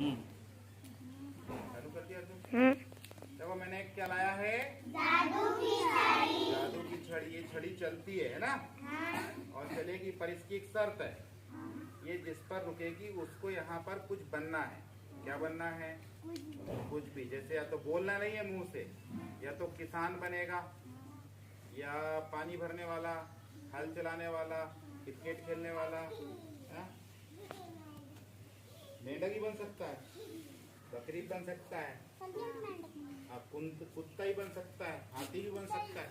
चालू कर दिया तुम। देखो मैंने क्या लाया है, जादू की छड़ी। ये छड़ी चलती है ना, और चलेगी, पर इसकी एक शर्त है, ये जिस पर रुकेगी उसको यहाँ पर कुछ बनना है। क्या बनना है? कुछ भी। जैसे या तो बोलना नहीं है मुंह से, या तो किसान बनेगा, या पानी भरने वाला, हल चलाने वाला, क्रिकेट खेलने वाला, मेंढक ही बन सकता है, बकरी बन सकता है, कुत्ता ही बन सकता है, हाथी भी बन सकता है।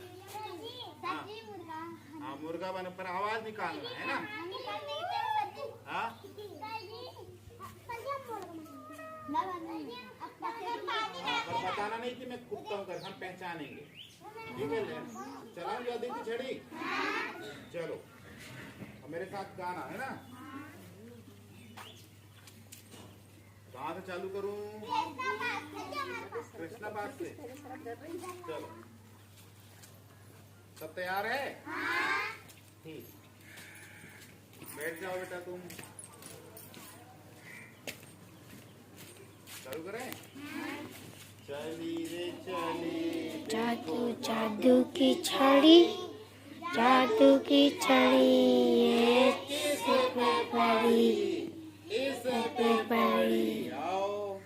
हाँ, मुर्गा बन पर आवाज निकालना है ना। हाँ, पर बताना नहीं कि मैं कुत्ता हूँ, हम पहचानेंगे। ठीक है, चलाओ जल्दी की छड़ी। चलो, मेरे साथ गाना है ना। कहाँ से चालू करूं? कृष्णा पास से। चलो, सब तैयार है? ठीक, बैठ जाओ बेटा तुम। चालू करें? चली रे चली, जादू जादू की छड़ी, जादू की छड़ी, इस पे पड़ी, इस पे पड़ी। आओ, अब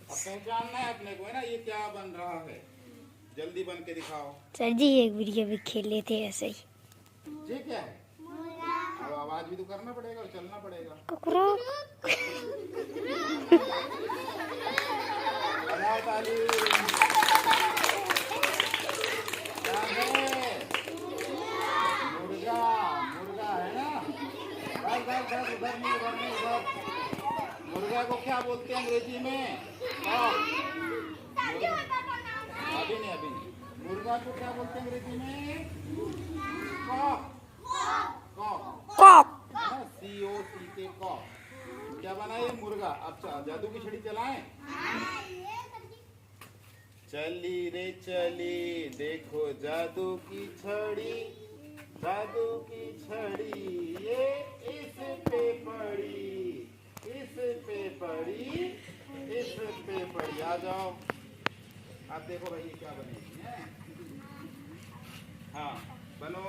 पहचानना है अपने को, है ना, ये क्या बन रहा है। जल्दी बन के दिखाओ। सर जी एक वीडियो भी खेल लेते ऐसे ही। ये क्या है? अब आवाज भी तो करना पड़ेगा और चलना पड़ेगा। कुकरू ताली। मुर्गा, मुर्गा है ना। उधर नहीं। मुर्गा को क्या बोलते हैं अंग्रेजी में? अभी नहीं। मुर्गा को क्या बोलते हैं अंग्रेजी में? कॉक। COCK, cock. क्या बना ये? मुर्गा। अब जादू की छड़ी चलाएं। चली रे चली, देखो जादू की छड़ी, जादू की छड़ी, ये इस पे पड़ी, इस पे पड़ी, इस पे पड़ी। आ जाओ, आप देखो भाई ये क्या बनेगी है। हाँ, बनो,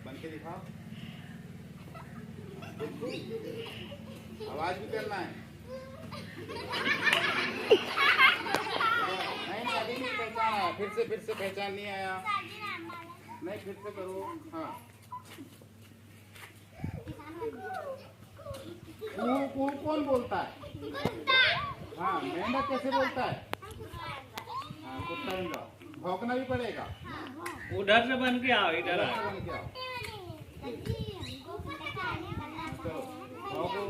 बन के दिखाओ। आवाज भी करना है। नहीं, अभी नहीं पहचाना। फिर से पहचान नहीं आया। नहीं, फिर से करो। हाँ, कौन बोलता है? हाँ, मेंढक कैसे बोलता है? हाँ, कुत्ता बन। भौंकना भी पड़ेगा। उधर से बन के आओ, इधर आओ। बन के आओ। चलो, भौंको।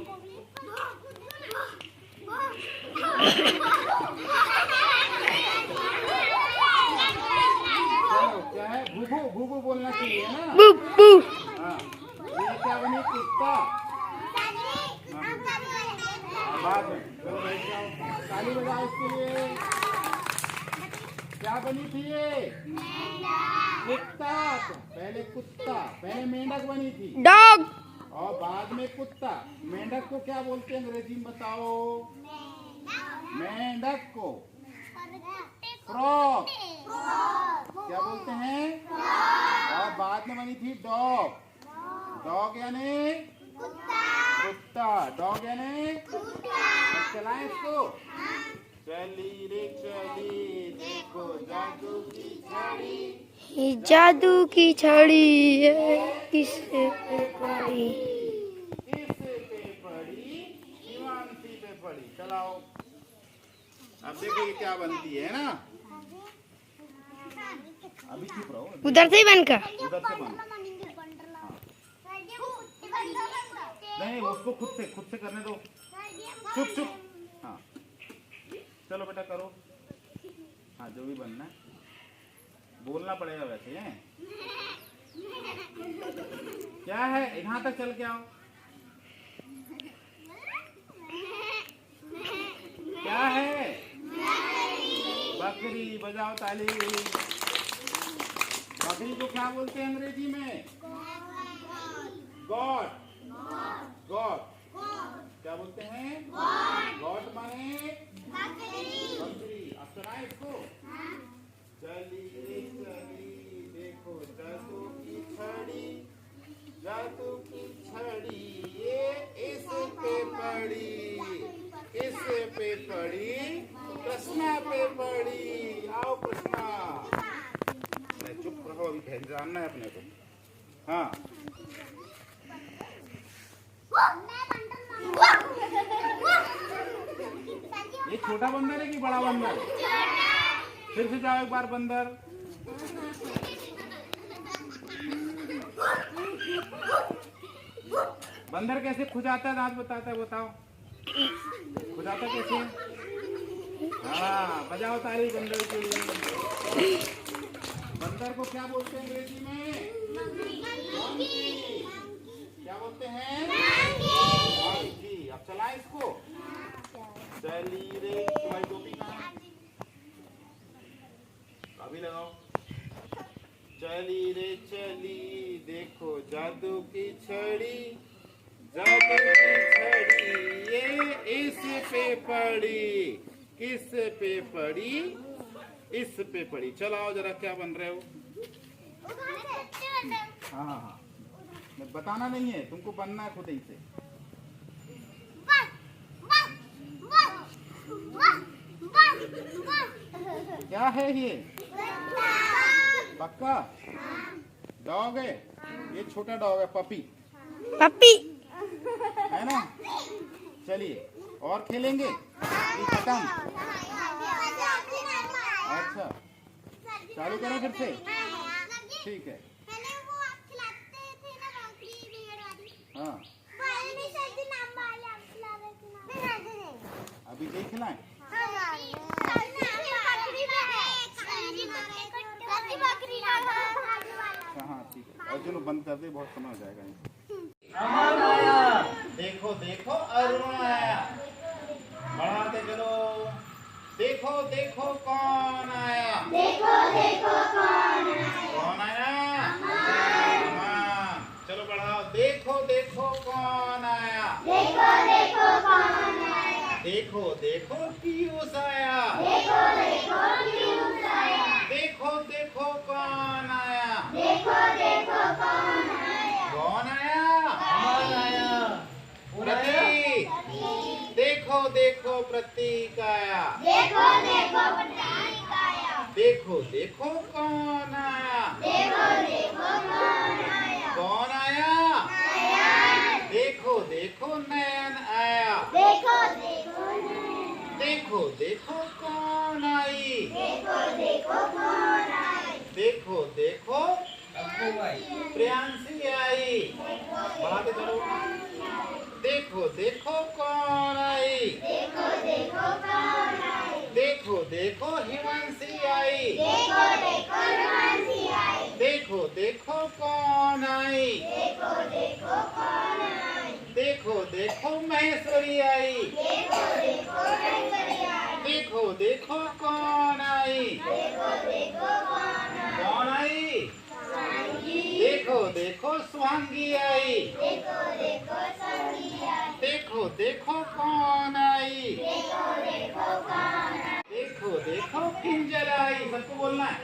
क्या है? भूभू बोलना चाहिए ना। हाँ, ये क्या बनी? कुत्ता। बाद में चलो बैठ जाओ, ताली बजाओ इसके लिए। क्या बनी थी ये? कुत्ता। पहले कुत्ता, पहले मेंढक बनी थी, डॉग, और बाद में कुत्ता। मेंढक को क्या बोलते हैं अंग्रेजी में बताओ? मेंढक को फ्रॉग क्या बोलते हैं? और बाद में बनी थी डॉग। डॉग यानी कुत्ता। डॉग यानी चलाएं इसको। चली रे चली, देखो जादू की छड़ी, जादू की छड़ी है किस पे पड़ी, इस पे पड़ी, शिवांशी पे पड़ी। चलाओ, अब देखो ये क्या बनती है ना। अभी चुप रहो, उधर से ही बनकर। उधर से बन। नहीं, उसको खुद से करने दो। चुप। हाँ, चलो बेटा करो। हाँ, जो भी बनना है बोलना पड़ेगा वैसे है। क्या है? यहाँ तक चल के आओ। क्या है? बकरी। बजाओ ताली। बकरी को क्या बोलते हैं अंग्रेजी में? गॉड। क्या बोलते हैं? जादू की छड़ी ये इस पे पड़ी, इस पे पड़ी, कृष्णा पे पड़ी। आओ कृष्णा। नहीं चुप रहो, अभी जानना है अपने को। हाँ ये छोटा बंदर है कि बड़ा बंदर? फिर से जाओ एक बार बंदर। बंदर कैसे खुजाता है, दांत बताता है, बताओ खुजाता कैसे? हाँ बजाओ ताली बंदर के लिए। बंदर को क्या बोलते हैं अंग्रेजी में? क्या बोलते हैं? जी। अब चलाए इसको। चली रे, तुम्हारी टोपी कहाँ है? अभी लगाओ। चली रे चली, देखो जादू की छड़ी, जादू की छड़ी ये इस पे पड़ी, किस पे पड़ी? इस पे पड़ी। चलाओ जरा क्या बन रहे हो? हाँ हाँ हाँ, बताना नहीं है तुमको, बनना है खुद ही से। क्या है ये? पक्का डॉग है ये, छोटा डॉग है, पपी पपी है ना। चलिए और खेलेंगे कि खत्म? अच्छा चालू करें फिर से? ठीक है। हाँ अभी देखना है। हाँ ठीक है, अर्जुन बंद कर दे, बहुत समय हो जाएगा। देखो देखो अरुण आया, बढ़ाते चलो। देखो देखो कौन आया, देखो देखो कौन आया, चलो बढ़ाओ। देखो देखो कौन आया, देखो देखो कौन आया, देखो देखो पीयूष आया, देखो देखो पीयूष आया, देखो देखो कौन आया, देखो देखो कौन आया, कौन आया? कौन आया? प्रतीक। देखो देखो प्रतीक आया, देखो देखो प्रतीक आया, देखो देखो कौन आया, देखो देखो कौन आया, कौन आया? देखो देखो नयन आया, देखो देखो नयन, देखो देखो कौन आई, देखो देखो कौन आई, देखो देखो प्रियांशी आई, बढ़ाते चलो। देखो देखो कौन आई, देखो देखो कौन आई, देखो देखो हिमांशी आई, देखो देखो हिमांशी आई, देखो देखो कौन आई, देखो देखो कौन आई, देखो देखो महेश्वरी आई, देखो देखो महेश्वरी आई, देखो देखो कौन आई, देखो देखो कौन आई, देखो देखो सुहांगी आई, देखो देखो सुहांगी आई, देखो देखो कौन आई, देखो देखो कौन आई, देखो देखो किंजल आई। सबको बोलना है,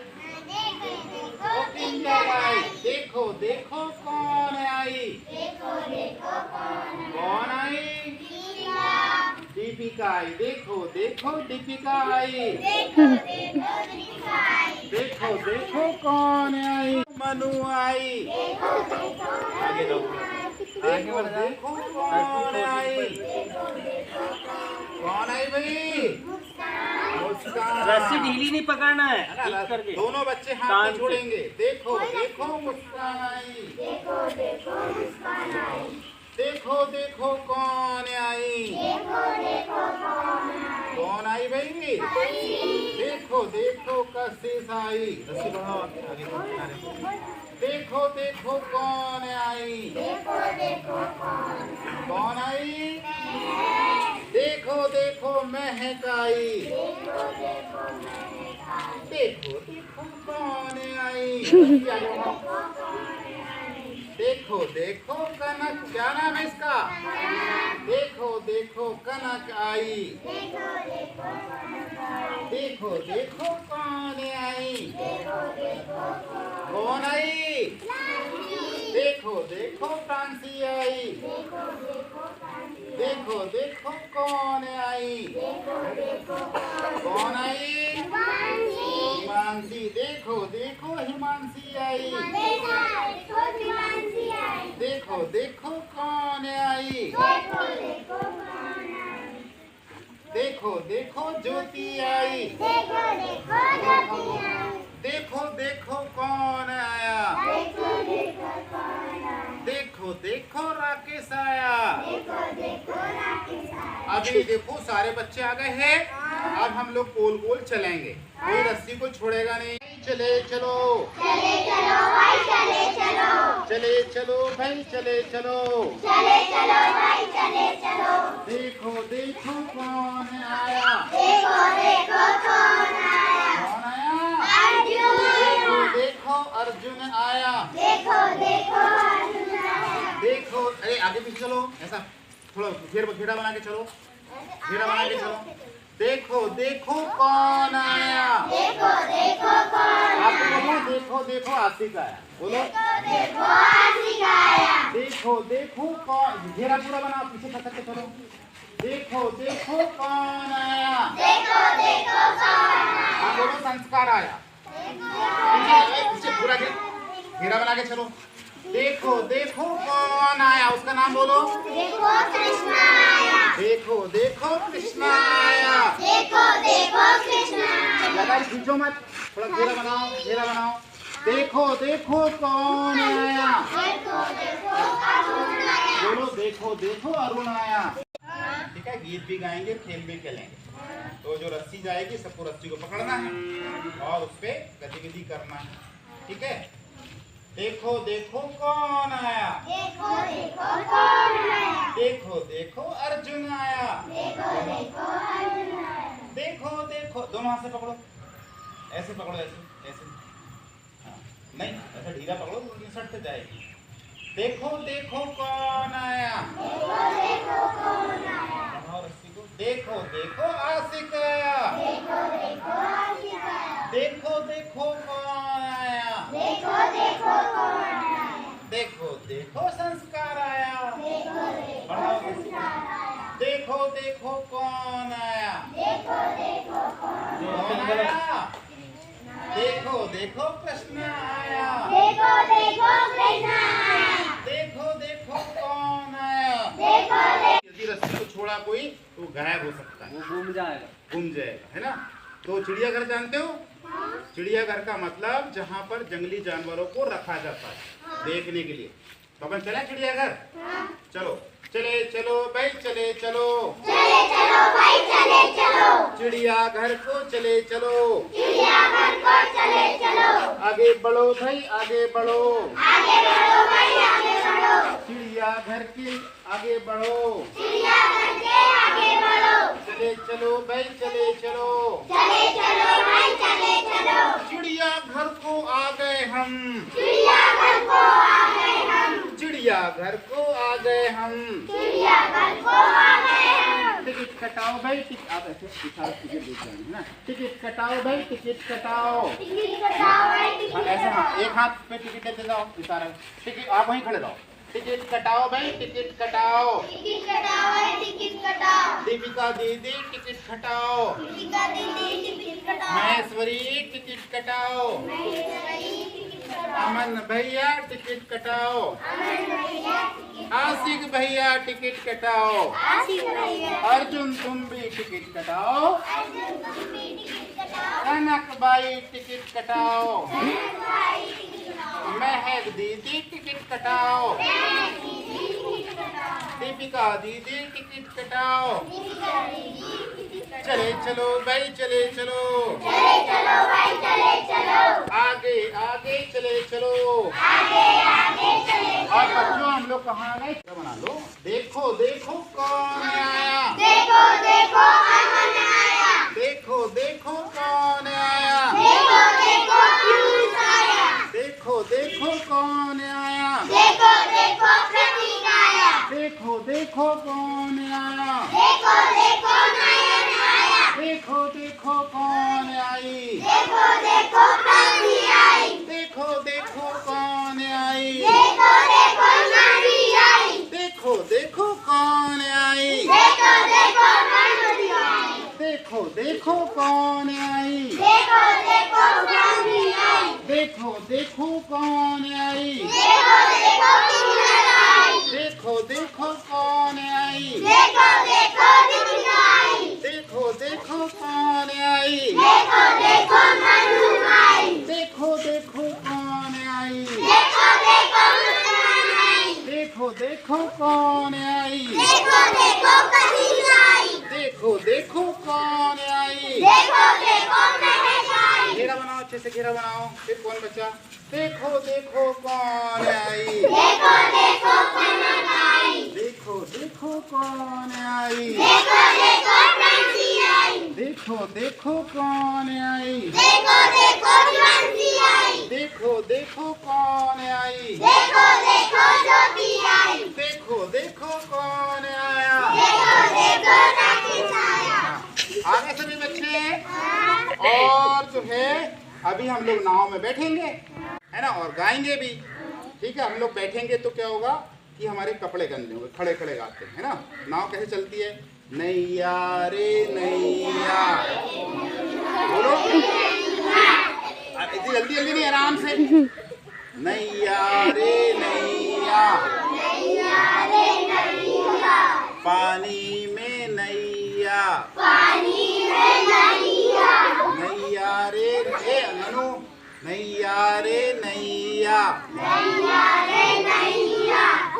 देखो देखो किंजल आई, देखो देखो कौन आई, देखो देखो कौन आई, दीपिका आई, देखो देखो दीपिका आई, देखो देखो दीपिका आई, देखो देखो कौन आई, मनु आई, आगे लो, देखो देखो कौन आई, कौन आई भाई? मुस्कान। रस्सी ढीली नहीं पकड़ना है, ठीक करके दोनों बच्चे हाथ में जोड़ेंगे। देखो देखो मुस्कान आई, देखो देखो मुस्कान आई, देखो देखो कौन आई, देखो देखो कौन आई भाई? देखो देखो कशिश आई, रस्सी बढ़ाओ आगे, देखो देखो कौन आई, देखो देखो कौन आई, देखो देखो महक आई, देखो देखो देखो कौन आई, देखो देखो कनक, क्या नाम है इसका? देखो देखो कनक आई, देखो देखो कौन आई, कौन आई? देखो देखो फ्रांसी आई। देखो देखो कौन आई। कौन आई? हिमांशी। देखो देखो हिमांशी आई। देखो देखो कौन आई। देखो देखो ज्योति आई। देखो देखो कौन आया। देखो देखो राकेश आया। अभी देखो सारे बच्चे आ गए हैं। अब हम लोग गोल गोल चलेंगे, कोई रस्सी को छोड़ेगा नहीं। चले चलो, चले चलो भाई, चले चलो, चले चलो भाई, चले चलो, चले चलो भाई, चले चलो। देखो देखो कौन आया। देखो देखो कौन आया। कौन आया? अर्जुन। देखो देखो अर्जुन आया। देखो देखो अर्जुन आया। देखो, अरे आगे पीछे चलो, ऐसा थोड़ा घेरा बना के चलो, घेरा बना के चलो। देखो देखो कौन आया। देखो देखो कौन आया। आप बोलो देखो देखो आशिक आया। बोलो देखो आशिक आया। देखो देखो कौन, घेरा पूरा बना, पीछे खसक के चलो। देखो देखो कौन आया। देखो देखो कौन आया। आप बोलो संस्कार आया। पीछे पूरा घेरा बना के चलो। देखो देखो कौन आया, उसका नाम बोलो। देखो कृष्ण आया। देखो देखो कृष्ण आया। देखो देखो कृष्ण आया। ज्यादा खींचो मत, थोड़ा घेरा बनाओ, घेरा बनाओ। देखो देखो कौन आया। देखो देखो अरुण आया। बोलो देखो देखो अरुण आया। ठीक है, गीत भी गाएंगे, खेल भी खेलेंगे। तो जो रस्सी जाएगी सबको रस्सी को पकड़ना है और उस पे गतिविधि करना है। ठीक है, देखो देखो कौन आया। देखो देखो कौन आया। देखो देखो अर्जुन आया। देखो देखो अर्जुन आया। देखो देखो, दोनों हाथ से पकड़ो, ऐसे पकड़ो, ऐसे ऐसे, हाँ नहीं ऐसा ढीला पकड़ो तो सट से जाएगी। देखो देखो कौन आया। देखो देखो कौन आया। रस्सी को। देखो देखो आशिक आया। देखो देखो आशिक आया। देखो देखो कौन आया। देखो देखो कौन आया। देखो देखो संस्कार आया। देखो देखो संस्कार आया। देखो देखो कौन आया। देखो देखो कौन आया। देखो देखो कृष्ण आया। देखो देखो कृष्ण आया। देखो देखो कौन आया। देखो यदि रस्सी को छोड़ा कोई तो गायब हो सकता है, वो घूम जाएगा, गुम जाएगा, है ना। तो चिड़ियाघर जानते हो? चिड़ियाघर का मतलब जहाँ पर जंगली जानवरों को रखा जाता है देखने के लिए। तो अपन चले चिड़ियाघर? चलो, चले चलो भाई, चले चलो, चले चलो भाई, चले चलो। चिड़ियाघर को चले चलो, चिड़ियाघर को चले चलो। आगे बढ़ो भाई, आगे बढ़ो, आगे बढ़ो भाई, आगे बढ़ो। चिड़ियाघर के आगे बढ़ो, चिड़ियाघर के आगे बढ़ो। चले चलो भाई, चले चलो, चले चलो भाई, चले चलो। चिड़ियाघर को आ गए हम, चिड़ियाघर को आ गए हम, चिड़ियाघर को आ गए हम, चिड़ियाघर को आ गए हम। टिकट कटाओ भाई, आप ऐसे टिकट देख रहे हैं ना। टिकट कटाओ भाई, टिकट कटाओ, टिकट कटाओ भाई। ऐसे हाँ, एक हाथ पे टिकट दे दो इशारा। टिकट आप वहीं खड़े रहो। टिकट कटाओ भाई, टिकट कटाओ, टिकट कटाओ भाई, टिकट कटाओ। दीपिका दीदी टिकट कटाओ, दीपिका दीदी टिकट कटाओ। महेश्वरी टिकट कटाओ, महेश्वरी टिकट कटाओ। अमन भैया टिकट कटाओ, अमन भैया टिकट। आशिक भैया टिकट कटाओ, आशिक भैया। अर्जुन तुम भी टिकट कटाओ, अर्जुन तुम भी टिकट कटाओ। कनक बाई टिकट कटाओ, कनक बाई टिकट कटाओ। महक दीदी टिकट कटाओ, दीपिका दीदी टिकट कटाओ। चले चलो भाई, चले चलो, चले चलो भाई, चले चलो। आगे आगे चले चलो, आगे आगे चले चलो। और बच्चों हम लोग कहाँ गए? बना लो। देखो देखो कौन आया। देखो देखो अमन आया। देखो देखो कौन आया। देखो देखो पीयूष आया। देखो देखो कौन आया। देखो देखो प्रतीक आया। देखो देखो कौन आया। देखो देखो नयन आया। देखो देखो कौन आई। देखो देखो प्राची आई। देखो देखो कौन आई। देखो देखो कौन आई, देखो देखो कौन आई, देखो देखो कौन आई, देखो देखो किधर आई, देखो देखो कौन आई, देखो देखो किधर आई, देखो देखो कौन आई, देखो देखो मनु आई, देखो देखो कौन आई, देखो देखो मुस्कान आई, देखो देखो कौन आई, देखो देखो कसीर आई, देखो देखो कौन आई। देखो देखो महक आई, घेरा बनाओ, अच्छे से घेरा बनाओ। फिर कौन बचा? देखो देखो कौन आई, देखो देखो कनक आई, देखो देखो कौन आई, देखो देखो फ्रांसी आई, देखो देखो कौन आई, देखो देखो फ्रांसी आई, देखो देखो कौन आई, देखो देखो ज्योति आई, देखो देखो कौन आया। देखो देखो राकेश आया। आगे सभी बच्चे। और जो है अभी हम लोग नाव में बैठेंगे, है ना, और गाएंगे भी। ठीक है, हम लोग बैठेंगे तो क्या होगा कि हमारे कपड़े गंदे होंगे, खड़े खड़े गाते हैं, है ना। नाव कैसे चलती है? नैया रे नैया, बोलो इतनी जल्दी जल्दी नहीं, आराम से। नैया रे नैया, पानी में नैया, नैया रे ननू, नैया रे नैया,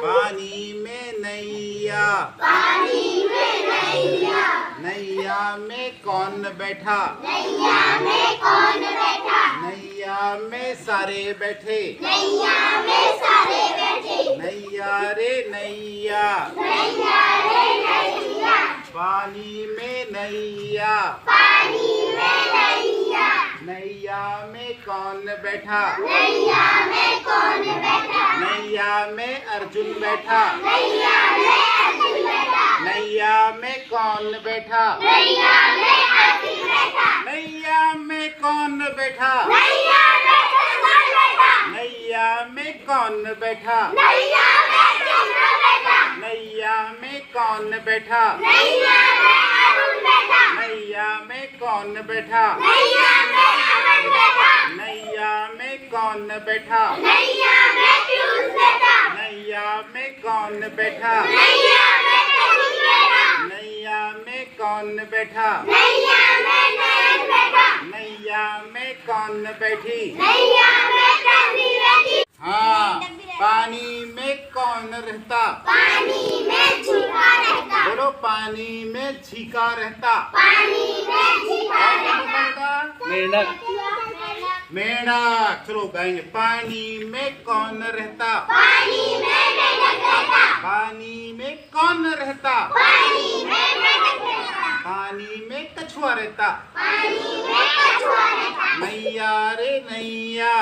पानी में नैया, नैया में कौन बैठा, नैया में सारे बैठे, नैया रे नैया, पानी में नैया, नैया में कौन बैठा, नैया में अर्जुन बैठा, नैया में कौन बैठा, नैया में कौन बैठा, नैया में कौन बैठा, नैया में कौन बैठा, नैया में कौन बैठा, नैया में कौन बैठा, नैया में कौन बैठा, नैया में कौन बैठा, नैया में कौन बैठी। हाँ, पानी में कौन रहता, बोलो पानी में झीका रहता। मेंढक, मेंढक, चलो गाएंगे। पानी में कौन रहता, पानी में कौन रहता, पानी में कछुआ रहता। नैया रे नैया,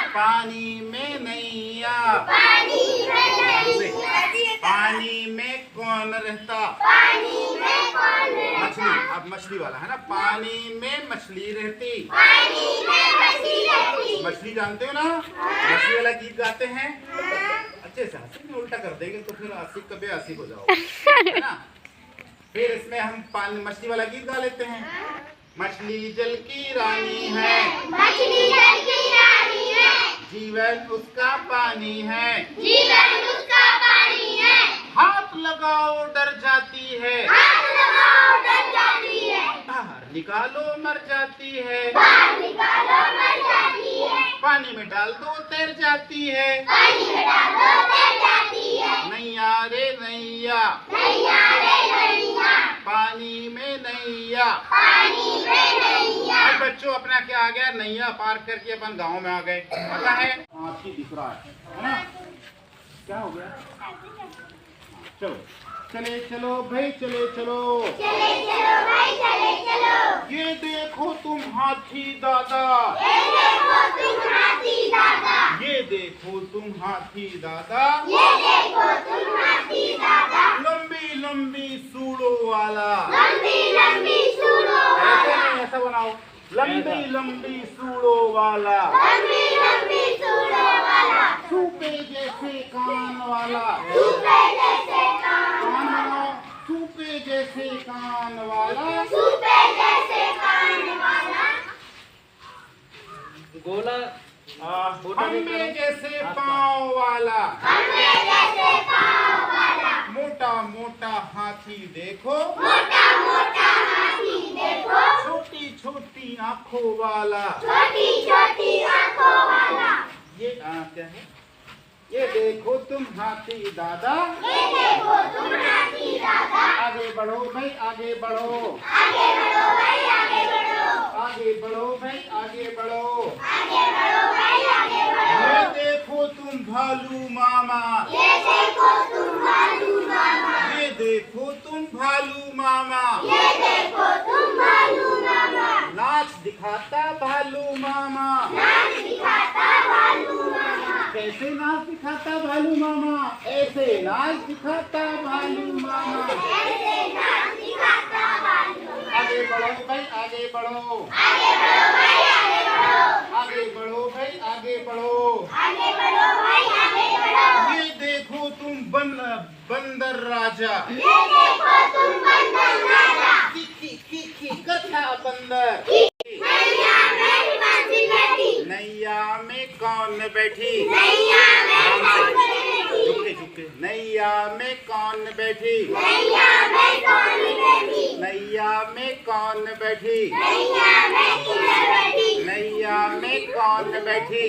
पानी में नैया, पानी में कौन रहता, मछली। अब मछली वाला है ना, पानी में मछली रहती। मछली जानते हो ना, मछली वाला गीत गाते हैं। अच्छे से हंसी उल्टा कर देंगे तो फिर 80 कभी 80 हो जाओ, है ना। फिर इसमें हम पानी मछली वाला गीत गा लेते हैं। मछली जल की रानी है, जीवन उसका पानी है, हाथ लगाओ डर जाती है, बाहर निकालो मर जाती है, पानी में डाल दो तैर जाती है। नैया रे नैया, पानी में नैया। अब बच्चों अपना क्या आ गया, नैया पार करके अपन गांव में आ गए। पता है हाथी दिख रहा है ना, क्या हो गया। चलो चले चलो भाई, चले चलो, ये देखो तुम हाथी दादा, ये देखो तुम हाथी दादा, लंबी लंबी सूड़ों वाला। ऐसे नहीं, ऐसा बनाओ, लंबी लंबी सूड़ों वाला, सूपे जैसे कान वाला, कान बनाओ, सूपे जैसे कान वाला। हम में जैसे पाँव वाला मोटा मोटा हाथी देखो छोटी छोटी आँखों वाला ये क्या है? ये देखो तुम हाथी दादा आगे बढ़ो भाई आगे बढ़ो आगे बढ़ो भाई आगे बढ़ो ये देखो तुम भालू मामा ये देखो तुम भालू मामा नाच दिखाता भालू मामा कैसे नाच दिखाता भालू मामा ऐसे नाच दिखाता भालू मामा आगे बढ़ो भाई आगे बढ़ो आगे बढ़ो भाई आगे बढ़ो ये देखो तुम बंदर राजा की कथा बंदर नैया में कौन बैठी झुके नैया में कौन बैठी नैया में कौन बैठी नैया में कौन बैठी नैया में कौन बैठी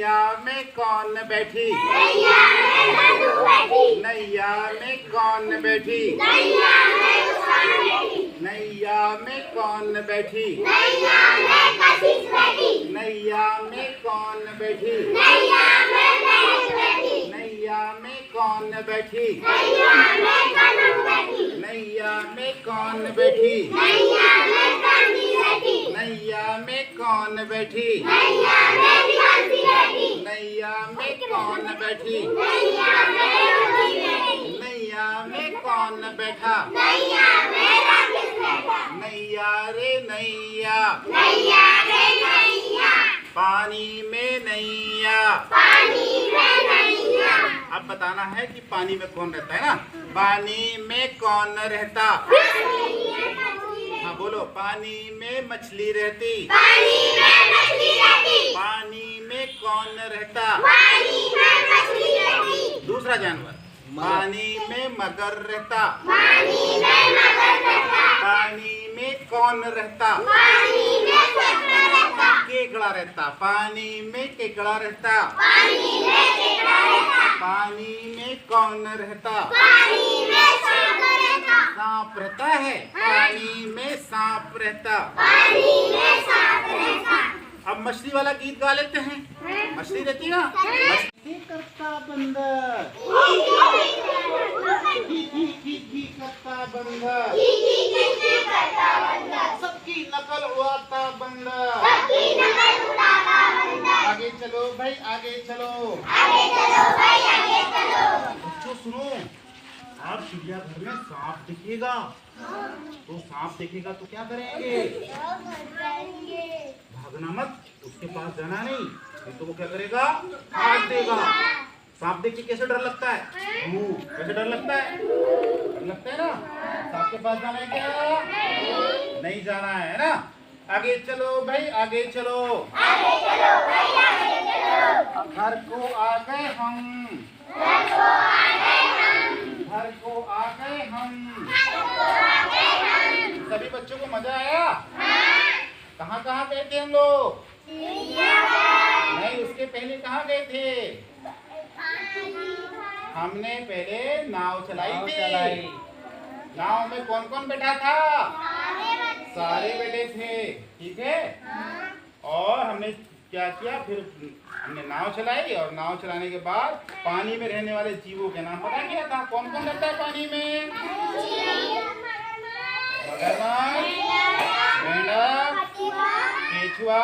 नैया में कौन बैठी नैया में कौन बैठी नैया में कौन बैठी नैया में कौन बैठी नैया में कौन बैठी नैया में कौन बैठी नैया में कौन बैठी नैया में कौन बैठा नैया रे नैया पानी में नैया अब बताना है कि पानी में कौन रहता है ना पानी में कौन रहता हाँ बोलो पानी में मछली रहती पानी में कौन रहता दूसरा जानवर पानी में मगर रहता पानी में कौन रहता केकड़ा रहता पानी में केकड़ा रहता पानी में कौन रहता सांप रहता है पानी में सांप रहता अब मछली वाला गीत गा लेते हैं मछली रहती ना मछली करता बंदर करता बंदर सबकी नकल उड़ाता बंदर आगे चलो भाई आगे चलो बच्चों सुनो आप चिड़ियाघर में सांप दिखेगा तो सांप देखेगा तो क्या करेंगे भागना मत उसके पास जाना नहीं तो वो क्या करेगा काट देगा सांप देख के कैसे डर लगता है कैसे डर लगता है ना सांप के पास जाना है क्या नहीं जाना है ना आगे चलो भाई आगे चलो घर को आ गए हम घर को आ गए हम सभी बच्चों को मजा आया कहाँ कहाँ गए थे हम लोग नहीं उसके पहले कहाँ गए थे हमने पहले नाव चलाई थी नाव में कौन कौन बैठा था सारे बैठे थे ठीक है और हमने क्या किया फिर हमने नाव चलाई और नाव चलाने के बाद पानी में रहने वाले जीवों के नाम पता किया था कौन कौन रहता है पानी में मगरमच्छ मेंढक केचुआ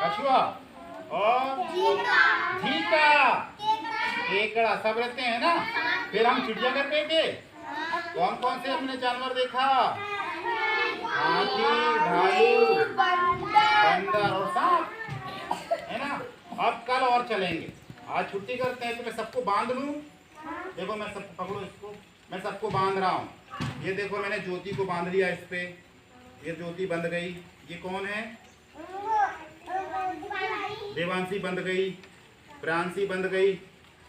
कछुआ और झींगा केकड़ा सब रहते हैं ना फिर हम चिड़ियाघर गए थे कौन कौन से हमने जानवर देखा हाथी भालू बंदर और सांप है ना अब कल और चलेंगे आज छुट्टी करते हैं तो मैं सबको बांध लूं देखो मैं सबको पकड़ो इसको मैं सबको बांध रहा हूँ ये देखो मैंने ज्योति को बांध लिया इस पे ये ज्योति बंध गई ये कौन है देवांशी बंध गई, प्रांशी बंध गई,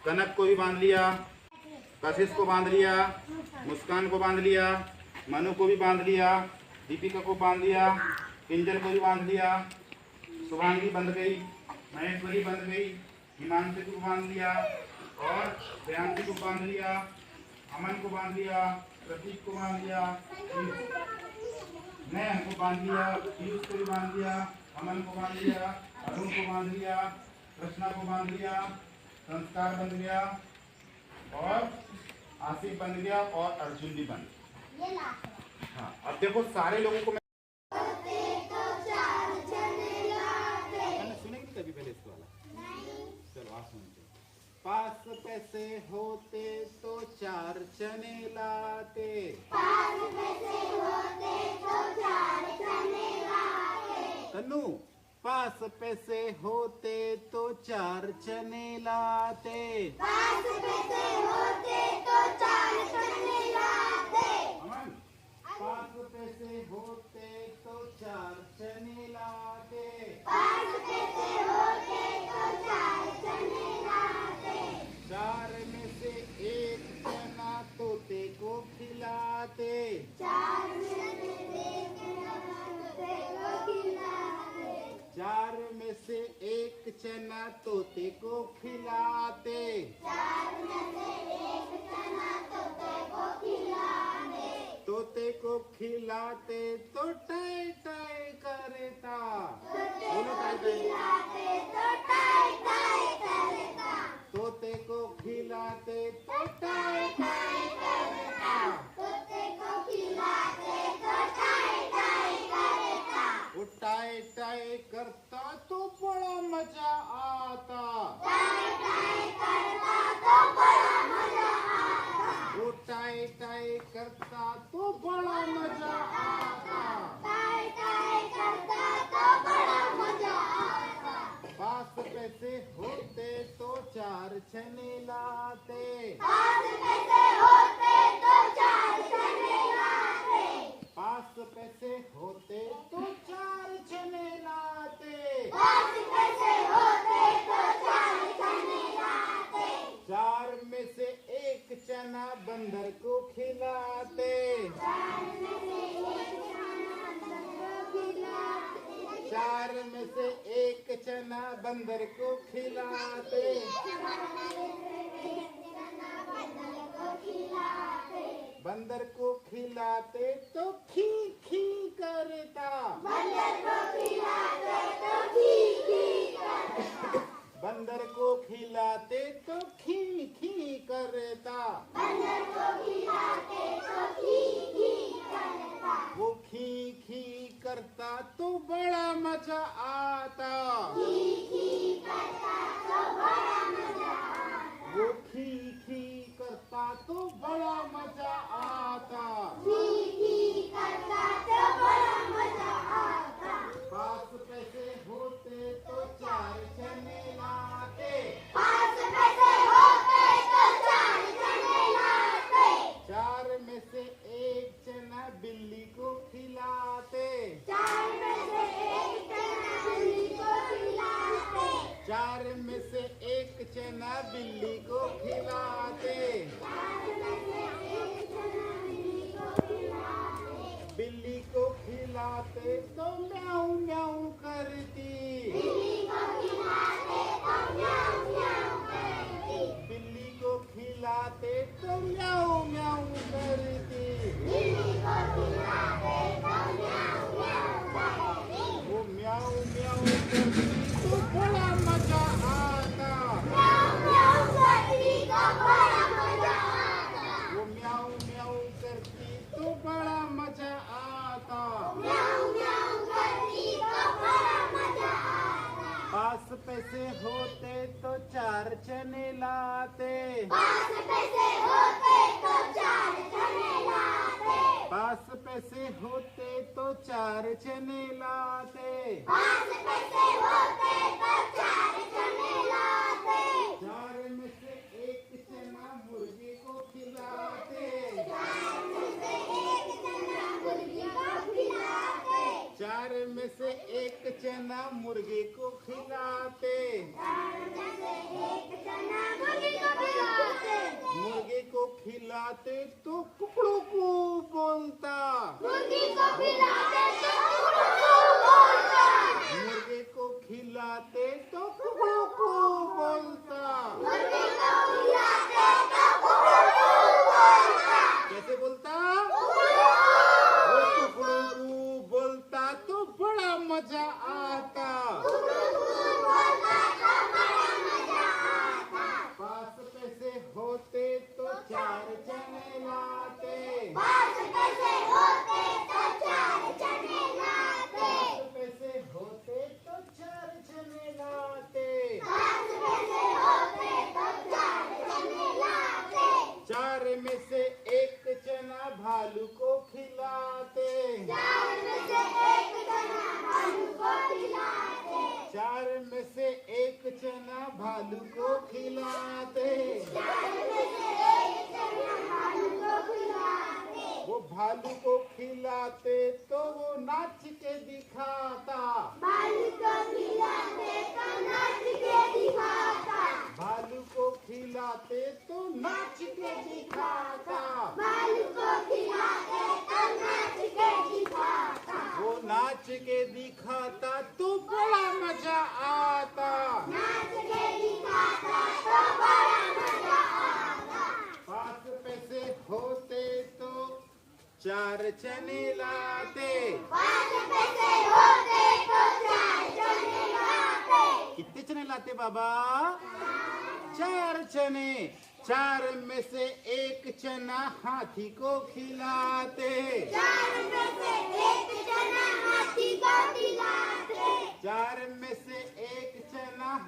कनक को भी बांध लिया, कशिश को बांध लिया, मुस्कान को बांध लिया, मनु को भी बांध लिया, दीपिका को बांध लिया, किंजल को भी बांध लिया, शुभांगी बंध गई, महेश्वरी बंध गई, हिमांशु को बांध लिया और प्रियांशी को बांध लिया, अमन को बांध लिया, प्रतीक को बांध लिया, नयन को बांध लिया, पीयूष को भी बांध लिया, अमन को बांध लिया, अरुण को बांध लिया, कृष्णा को बांध लिया, संस्कार बंध गया और आसिफ बंध गया और अर्जुन भी बंध गया। हाँ, अब देखो सारे लोगों को मैंने सुने कि कभी पहले इसको वाला? चलो आप सुनते। 5 पैसे होते तो 4 चने लाते, 5 पैसे होते तो 4 चने लाते। तन्नू 5 पैसे होते तो 4 चने लाते, 5 पैसे होते तो 4 चने लाते। अमन 5 पैसे होते तो 4 चने लाते, 5 पैसे होते तो 4 चने लाते। 4 में से 1 चना तोते को खिलाते, 4 में से 1 चना तोते को खिलाते। 4 में से 1 चना तोते को खिलाते, 4 में से 1 चना तोते को खिलाते। तोते को खिलाते तो टाई टाई करता, बोलो टाई टाई। खिलाते तो टाई टाई करता। तोते को खिलाते तो टाई टाई करता, तोते को खिलाते तो टाई टाई करता। वो टाई टाई करता तो बड़ा मजा आता, टाई टाई करता तो बड़ा मजा आता। वो टाई टाई करता तो बड़ा मजा आता। टाई टाई करता तो बड़ा मजा आता। 5 पैसे होते तो 4 चने लाते, 5 पैसे होते तो 4 चने लाते। 5 पैसे होते तो 4 चने लाते, 5 पैसे होते तो 4 चने लाते। 4 में से 1 चना बंदर को खिलाते, 4 में से 1 चना बंदर को खिलाते। 4 में से 1 चना बंदर को खिलाते, बंदर को खिलाते तो खी खी करता, बंदर को खिलाते तो खी खी करता। बंदर को खिलाते तो खी खी करता, बंदर को खिलाते तो खी खी करता। वो खी खी करता तो बड़ा मजा आता, खी खी करता तो बड़ा मजा आता। वो खी खी करता तो बड़ा मजा आता। खी खी करता तो बड़ा मजा आता। 5 पैसे होते तो 4 चने लाते, 5 पैसे होते तो 4 चने लाते। 4 में से 1 चना बिल्ली को खिलाते, 4 में से 1 चना बिल्ली को खिलाते। 4 में से 1 चना बिल्ली को खिलाते, 4 में से 1 चना बिल्ली को खिलाते। बिल्ली को खिलाते तो म्याऊ म्याऊ करती, बिल्ली को खिलाते तो म्याऊं म्याऊं करती। बिल्ली को खिलाते तो म्याऊ म्याऊ करती, बिल्ली को खिलाते तो म्याऊं म्याऊं करती। वो म्याऊ म्याऊ करती तो बड़ा मजा आता, म्याऊं म्याऊं करती तो बड़ा मजा आता। वो म्याऊ म्याऊ करती तो बड़ा मजा आता। म्याऊं म्याऊं करती तो बड़ा मजा आता। 5 पैसे होते तो 4 चने लाते, 5 पैसे होते तो 4 चने लाते। 5 पैसे होते तो 4 चने लाते, 5 पैसे होते तो 4 चने लाते। 4 में से 1 चना मुर्गी को खिलाते, 4 में से 1 चना मुर्गी को खिलाते। 4 में से 1 चना मुर्गी को खिलाते, मुर्गे को खिलाते तो कुकड़ू को बोलता। मुर्गे को खिलाते तो कुकड़ू को बोलता। कैसे बोलता? वो कुकड़ू को बोलता तो बड़ा मजा आता। पास पैसे होते तो 4 चने लाते। पास पैसे होते तो 4 चने लाते। 4 में से 1 चना भालू को खिलाते। 4 में से 1 चना भालू को खिलाते। वो भालू को खिलाते तो वो नाच के दिखाता। भालू को खिलाते तो नाच के दिखाता। वो नाच के दिखाता तो बड़ा मजा आता। पास पैसे होते तो 4 चने लाते। कितने चने लाते बाबा? 4 चने। 4 में से 1 चना हाथी को खिलाते। 4 में से 1 चना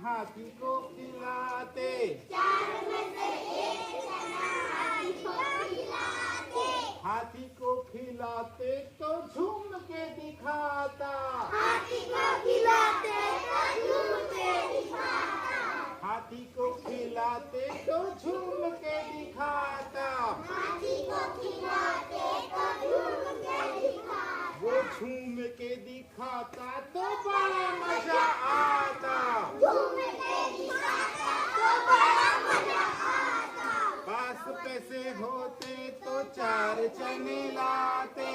हाथी को खिलाते। हाथी को खिलाते तो झूम के दिखाता। हाथी को खिलाते तो झूम के दिखाता। वो झूम के दिखाता तो बड़ा मजा आता। पास पैसे होते तो 4 चने लाते।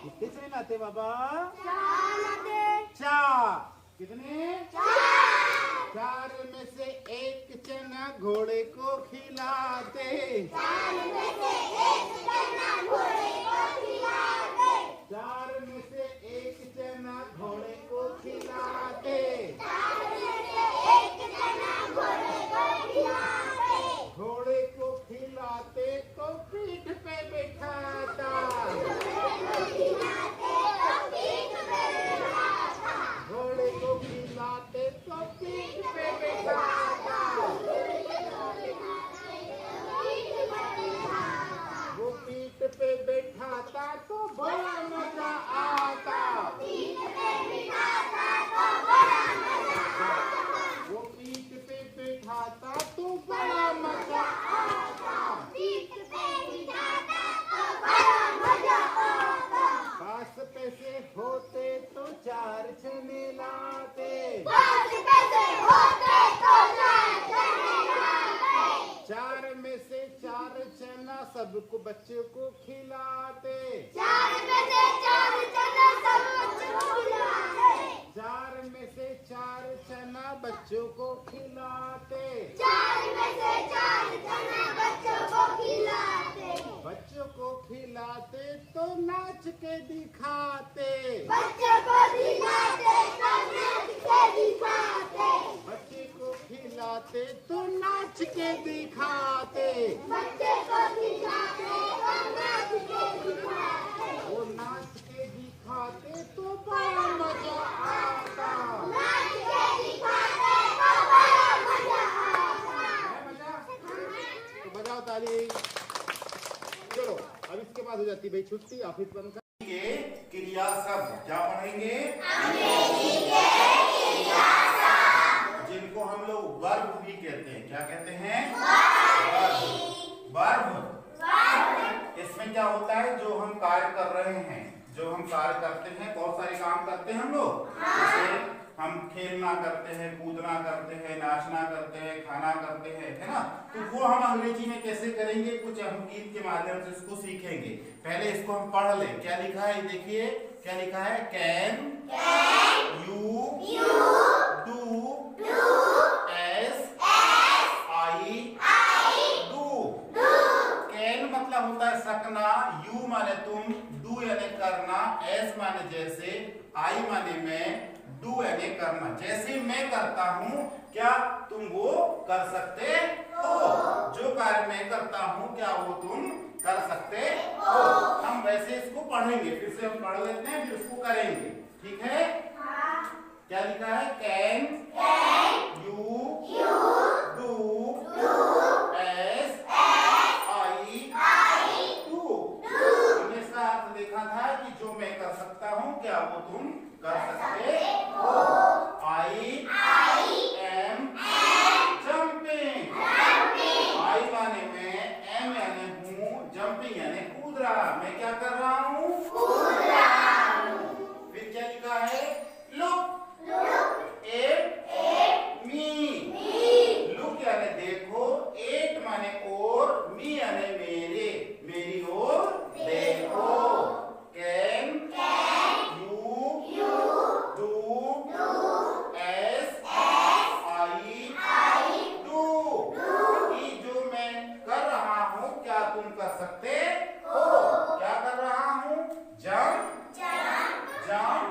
कितने चने लाते बाबा? 4। कितने? 4 में से 1 चना घोड़े को खिलाते। 4 में से 1 चना घोड़े को खिलाते। घोड़े को खिलाते तो पीठ पे बैठाता। घोड़े को खिलाते तो पीठ पे बैठाता। वो पीठ पे बैठाता तो बड़ा मजा आता। वो पीठ पे बैठाता तो बड़ा मजा आता। पास पैसे होते तो 4 चने लाते। 4 में से 4 चना सबको बच्चों को खिलाते। 4 में से 4 चना बच्चों को खिलाते। बच्चों को खिलाते तो नाच के दिखाते। बच्चे को खिलाते तो नाच के दिखाते। वो नाच के दिखाते तो बड़ा मजा आता। तो बजाओ ताली। चलो अब इसके बाद हो जाती भाई छुट्टी, ऑफिस बंद करेंगे। क्रिया शब्द क्या पढ़ेंगे? जिनको हम लोग वर्ब भी कहते हैं। क्या कहते हैं? वर्ब। इसमें क्या होता है? जो हम कार्य कर रहे हैं जो हम कार्य करते हैं, बहुत सारे काम करते हैं हम लोग, जैसे हम खेलना करते हैं, कूदना करते हैं, नाचना करते हैं, खाना करते हैं, है ना। तो वो हम अंग्रेजी में कैसे करेंगे, कुछ हम गीत के माध्यम से इसको सीखेंगे। पहले इसको हम पढ़ लें। क्या लिखा है देखिए, क्या लिखा है, can you do S I do. Can मतलब होता है सकना, यू माने तुम, डू यानी करना, एस माने जैसे, आई माने मैं, डू यानी करना। जैसे मैं करता हूँ क्या तुम वो कर सकते हो, जो कार्य मैं करता हूँ क्या वो तुम कर सकते हो। हम वैसे इसको पढ़ेंगे, फिर से हम पढ़ लेते हैं, फिर उसको करेंगे, ठीक है। क्या लिखा है, can you do S I do. हमने इसका अर्थ देखा था कि जो मैं कर सकता हूँ क्या वो तुम कर सकते हो। आई एम जंपिंग। आई माने मैं, एम यानी हूँ, जंपिंग यानी कूद रहा। मैं क्या कर रहा हूँ, कूद रहा हूँ। फिर क्या लिखा है, लुक एट मी। लुक यानी देखो, एट माने और, मी यानी मेरे, मेरी ओर देखो। Can you do S I do. ये जो मैं कर रहा हूँ क्या तुम कर सकते हो। क्या कर रहा हूँ, jump jump jump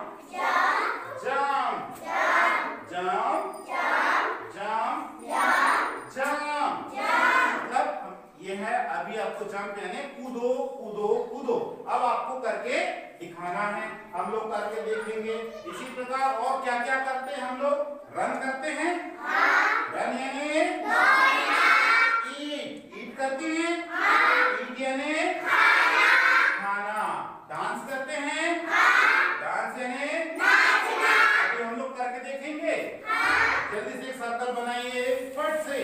jump jump jump. मतलब ये है, अभी आपको जंप यानी कूदो कूदो कूदो। अब आपको करके दिखाना है, हम लोग करके देखेंगे। इसी प्रकार और क्या क्या करते हैं हम लोग, रन करते हैं, रन यानी ईट करती हैं, ईट यानी खाना। डांस करते हैं, डांस यानी अभी हम लोग करके देखेंगे। जल्दी से एक सर्कल बनाइए, फट से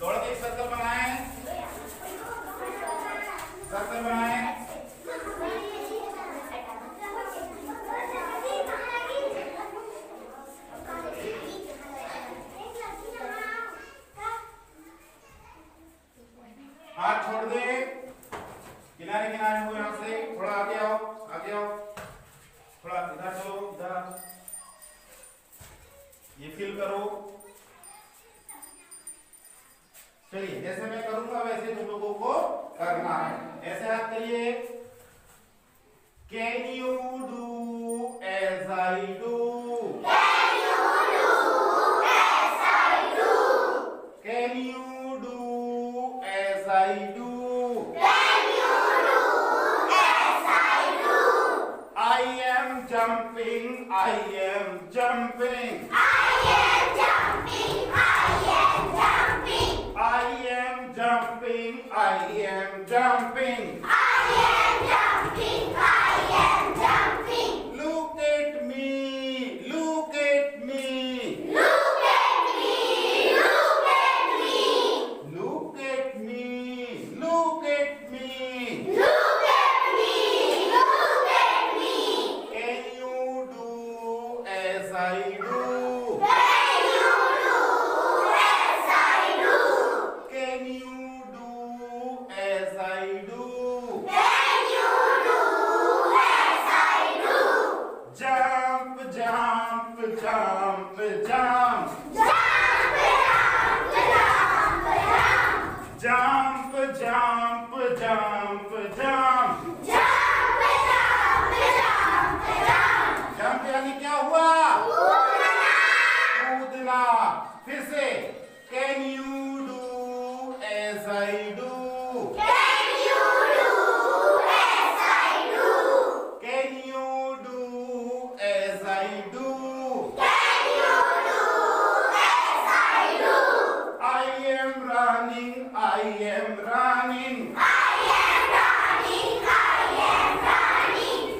दौड़ के एक सर्कल बनाएं, सर्कल बनाएं। हाथ छोड़ दे, किनारे किनारे हो, यहाँ से थोड़ा आगे आओ, आगे आओ, थोड़ा इधर चलो, इधर ये फील करो। चलिए जैसे मैं करूंगा वैसे तुम लोगों को करना है। ऐसे हाथ करिए, can you do as I do. Can you do as I do. I am jumping, I am jumping. I am jumping, I am jumping. Look at me, look at me. Look at me, look at me. Can you do as I do? Can you do as I do? Jump, jump, jump, jump. Jump, jump, jump, jump. Jump यानी क्या हुआ, कूदना। फिर से, can you do as I do? Can you do as I do? I am running, I am running.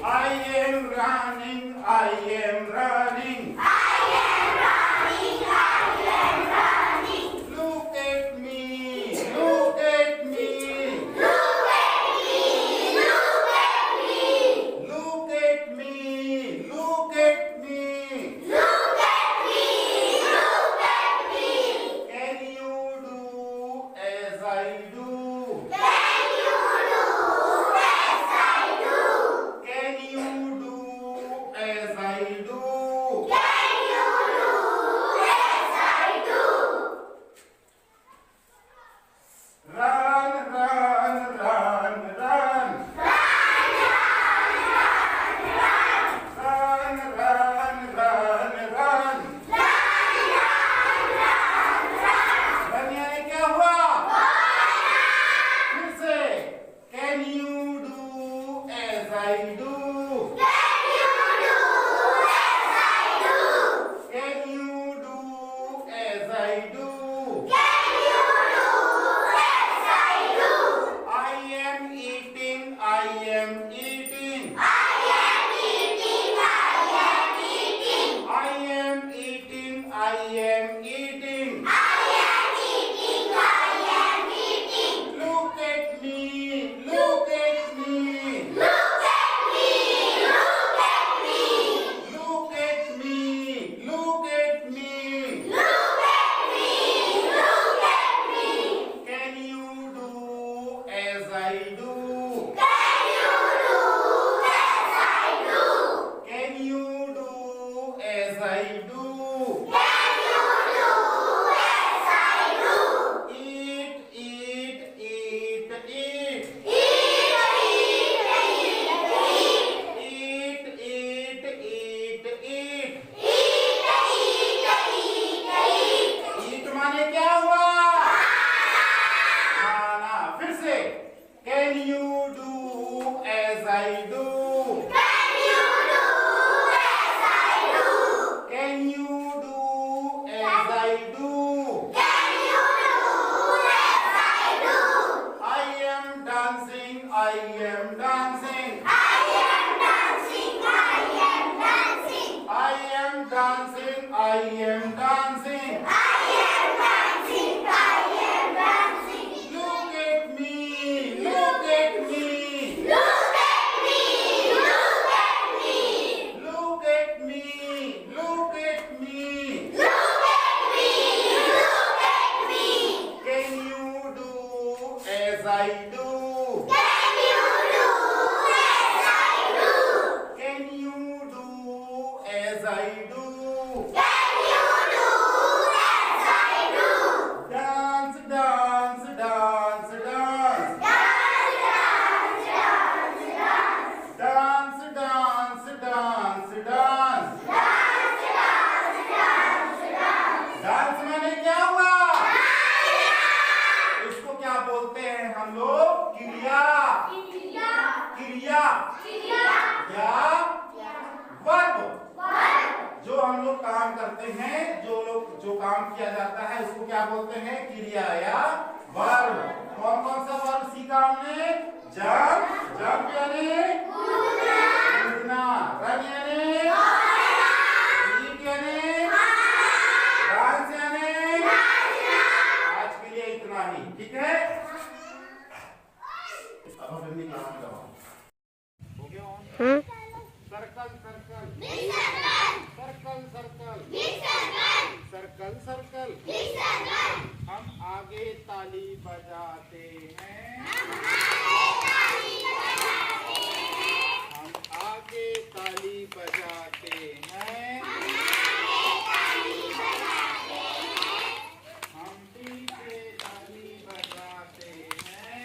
I am running, I am running. Look at I am eating. Look at me. Look at me. Look at me. Look at me. Look at me. Can you do as I do? Can you do as I do? Eat, eat, eat, eat. Eat, eat, eat, eat. Eat माने क्या हुआ? खाना। फिर से Can you do as I do? Can you do as I do? I am dancing. I am dancing. I am dancing. I am dancing. Look at me. Look at me. Look at me. Look at me. Can you do as I do? Can you do as I do? Dance, dance, dance, dance. Dance, dance, dance, dance. Dance माने क्या हुआ? इसको क्या बोलते हैं हम लोग? क्रिया। क्रिया या वर्ब। जो हम लोग काम करते हैं, जो काम किया जाता है उसको क्या बोलते हैं? क्रिया या वर्ब। कौन कौन सा वर्ब सीखा हमने? जंप, जंप यानी कूदना, रन यानी ईट यानी डांस यानी। आज के लिए इतना ही, ठीक है? अब हम हिंदी क्लास में लगाओ। हो गया ऑन? हाँ। Circle circle circle circle circle circle. हम आगे ताली बजाते हैं। हम आगे ताली बजाते हैं। हम पीछे ताली बजाते हैं।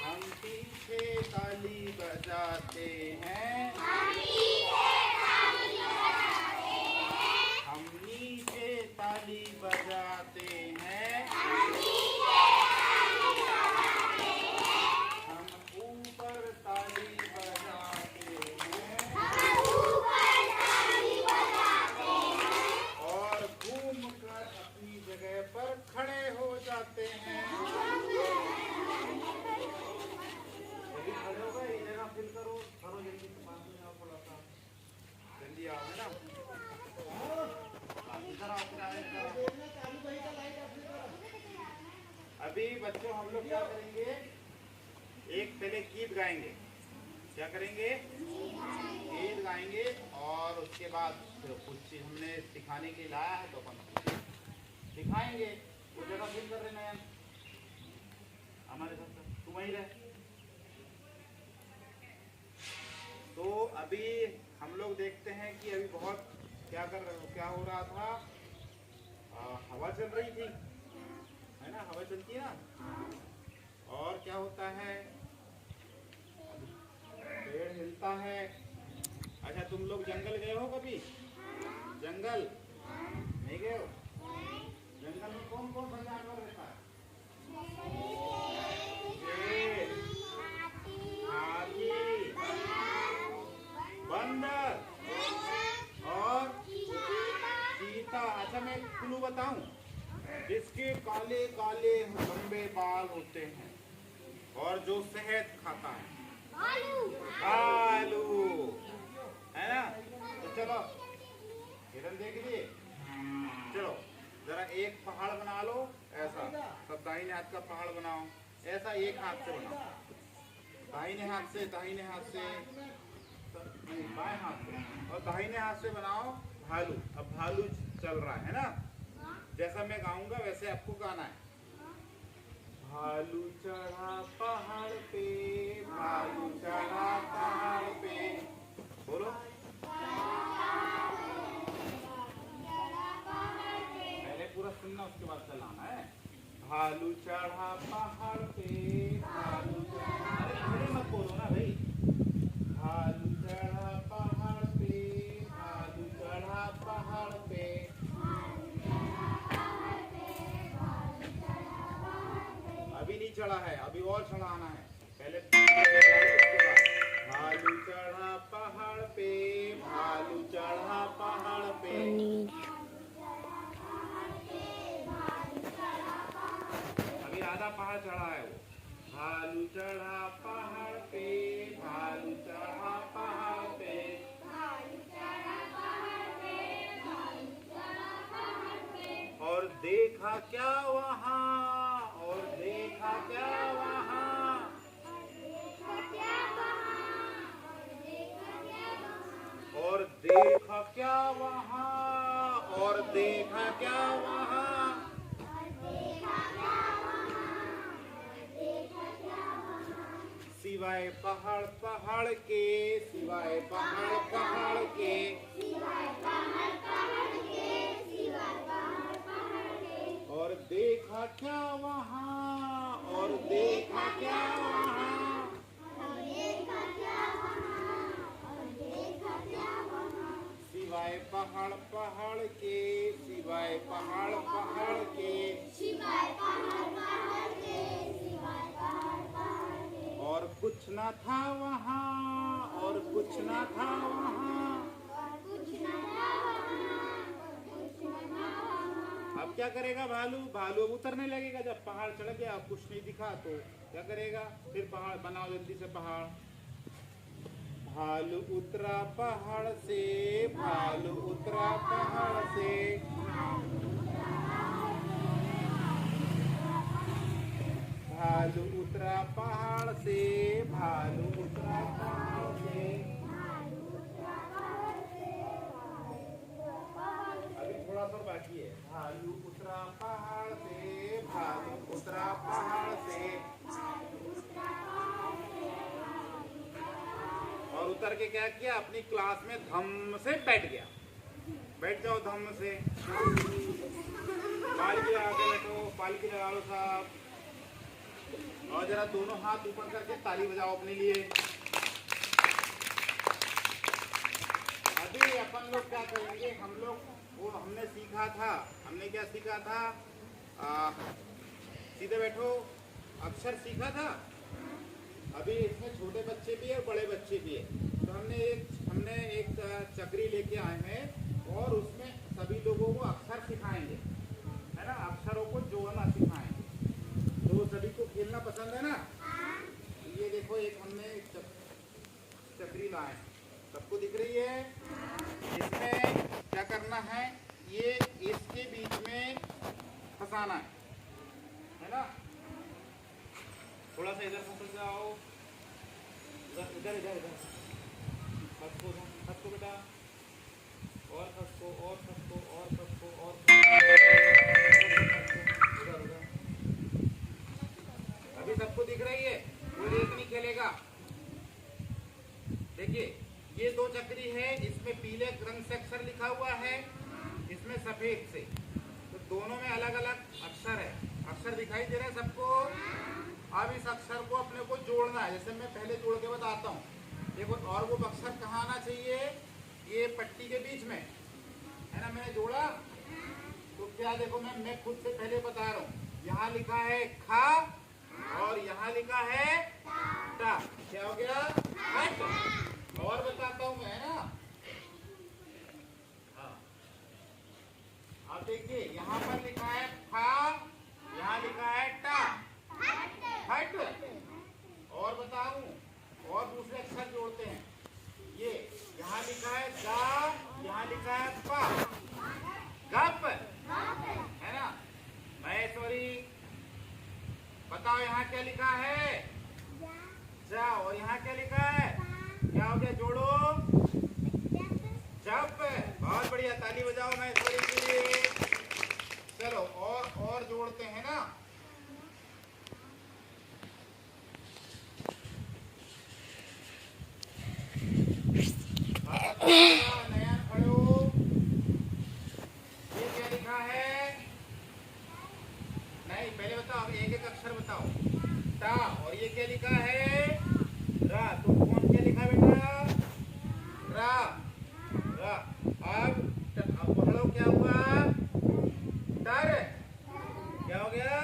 हम पीछे ताली बजाते हैं। हम नीचे ताली बजाते हैं। हम ऊपर ताली बजाते हैं। और घूमकर अपनी जगह पर खड़े हो जाते हैं। जल्दी खड़े हो गए, जगह फिल करो जल्दी से, पास में आओ, थोड़ा सा जल्दी आओ, है ना? इधर आओ, इधर आओ। अभी बच्चों हम लोग क्या करेंगे? एक पहले गीत गाएंगे। क्या करेंगे? गीत गाएंगे और उसके बाद कुछ चीज हमने सिखाने के लिए लाया है तो अपन सिखाएंगे। वो जगह फिल कर लेना यार हमारे साथ, तुम वहीं रहे। तो अभी हम लोग देखते हैं कि अभी बहुत क्या हो रहा था? हवा चल रही थी, है ना? हवा चलती है ना, और क्या होता है? पेड़ हिलता है। अच्छा, तुम लोग जंगल गए हो कभी? जंगल नहीं गए हो? जंगल में कौन कौन सा जानवर रहता है? शेर, हाथी, बंदर और चीता। अच्छा, मैं एक क्लू बताऊं? जिसके काले काले लंबे बाल होते हैं और जो शहद खाता है। आलू, है ना? तो तो चलो हिरन देख लिए। चलो जरा एक पहाड़ बना लो ऐसा, सब दाहिने हाथ का पहाड़ बनाओ, ऐसा एक हाथ से बनाओ, दाहिने हाथ से बाएं हाथ से, और दाहिने हाथ से बनाओ भालू। अब भालू चल रहा है ना, जैसा मैं गाऊंगा वैसे आपको गाना है। भालू चढ़ा पहाड़ पे, भालू चढ़ा पहाड़ पे, बोलो। पहले पूरा सुनना, उसके बाद चलाना है। भालू चढ़ा पहाड़ पे, भालू चढ़ा, अरे खड़े मत बोलो ना भाई। भालू चढ़ा पहाड़ पे, भालू चढ़ा पहाड़ पे, अभी नहीं चढ़ा है, अभी और चढ़ाना है। पहले उसके बाद भालू चढ़ा पहाड़ पे, भालू चढ़ा पहाड़ पे। अभी आधा पहाड़ चढ़ा है वो। भालू चढ़ा पहाड़ पे, भालू चढ़ा पहाड़ पे, और देखा क्या वहाँ, और देखा क्या वहाँ, और देखा क्या वहाँ, और देखा क्या वहाँ, सिवाय पहाड़ पहाड़ के, सिवाय पहाड़ पहाड़ के, और देखा क्या वहाँ, और देखा क्या वहाँ, सिवाय पहाड़ पहाड़ के, सिवाय पहाड़ पहाड़ के, और कुछ न था वहाँ, और कुछ न था वहाँ। अब क्या करेगा भालू? भालू अब उतरने लगेगा। जब पहाड़ चढ़ गया, अब कुछ नहीं दिखा तो क्या करेगा? फिर पहाड़ बनाओ जल्दी से पहाड़। भालू उतरा पहाड़ से, भालू उतरा पहाड़ से, भालू उतरा पहाड़ से, भालू उतरा पहाड़ से। अभी थोड़ा सा बाकी है। भालू उतरा पहाड़ से, भालू उतरा पहाड़ से, और उतर के क्या किया? अपनी क्लास में धम से बैठ गया। बैठ जाओ धम से। पालकी लगा के बैठो, पालकी लगा लो साहब। और जरा दोनों हाथ ऊपर करके ताली बजाओ अपने लिए। अभी अपन लोग क्या करेंगे? हम लोग वो हमने सीखा था, हमने क्या सीखा था? सीधे बैठो, अक्षर सीखा था। अभी इसमें छोटे बच्चे भी है, बड़े बच्चे भी है। तो हमने एक चक्री लेके आए हैं और उसमें सभी लोगों को अक्षर सिखाएंगे, है ना? अक्षरों को जोड़ना सिखाएंगे। तो सभी को खेलना पसंद है ना? ये देखो, एक हमने चक्री लाए, सबको दिख रही है? इसमें क्या करना है? ये इसके बीच में फंसाना है ना? थोड़ा सा इधर फंस जाओ, इधर इधर इधर फंसको बेटा, और फंसको, और फंसको, और फंसको, और उधर उधर। अभी सबको दिख रही है? कोई रेत नहीं खेलेगा। देखिए, ये दो चक्री है, इसमें पीले रंग से अक्षर लिखा हुआ है, इसमें सफेद से। तो दोनों में अलग अलग अक्षर है। अक्षर दिखाई दे रहा है सबको? अब इस अक्षर को अपने को जोड़ना है। जैसे मैं पहले जोड़ के बताता हूँ। देखो, और वो अक्षर कहाँ आना चाहिए? ये पट्टी के बीच में, है ना? मैंने जोड़ा तो क्या, देखो मैं खुद से पहले बता रहा हूँ। यहाँ लिखा है खा और यहाँ लिखा है टा। क्या हो गया? हट। और बताता हूँ मैं, है ना? हाँ, अब देखिए, यहाँ पर लिखा है खा, यहाँ लिखा है टा। हट। और बताऊं, और दूसरे अक्षर जोड़ते हैं। ये यहाँ लिखा है गा, यहाँ लिखा है पा, गप है ना। महेश्वरी बताओ यहाँ क्या लिखा है? जा। और यहाँ क्या लिखा है? क्या हो गया? जोड़ो, जप। बहुत बढ़िया, ताली बजाओ महेश्वरी के लिए। चलो और जोड़ते हैं ना। नया खड़ो, ये क्या लिखा है? नहीं, पहले बताओ, एक एक अक्षर बताओ। टा। और ये क्या लिखा है? रा। तो कौन क्या लिखा बेटा? रा। रा। अब पकड़ो, क्या हुआ? टर। क्या हो गया?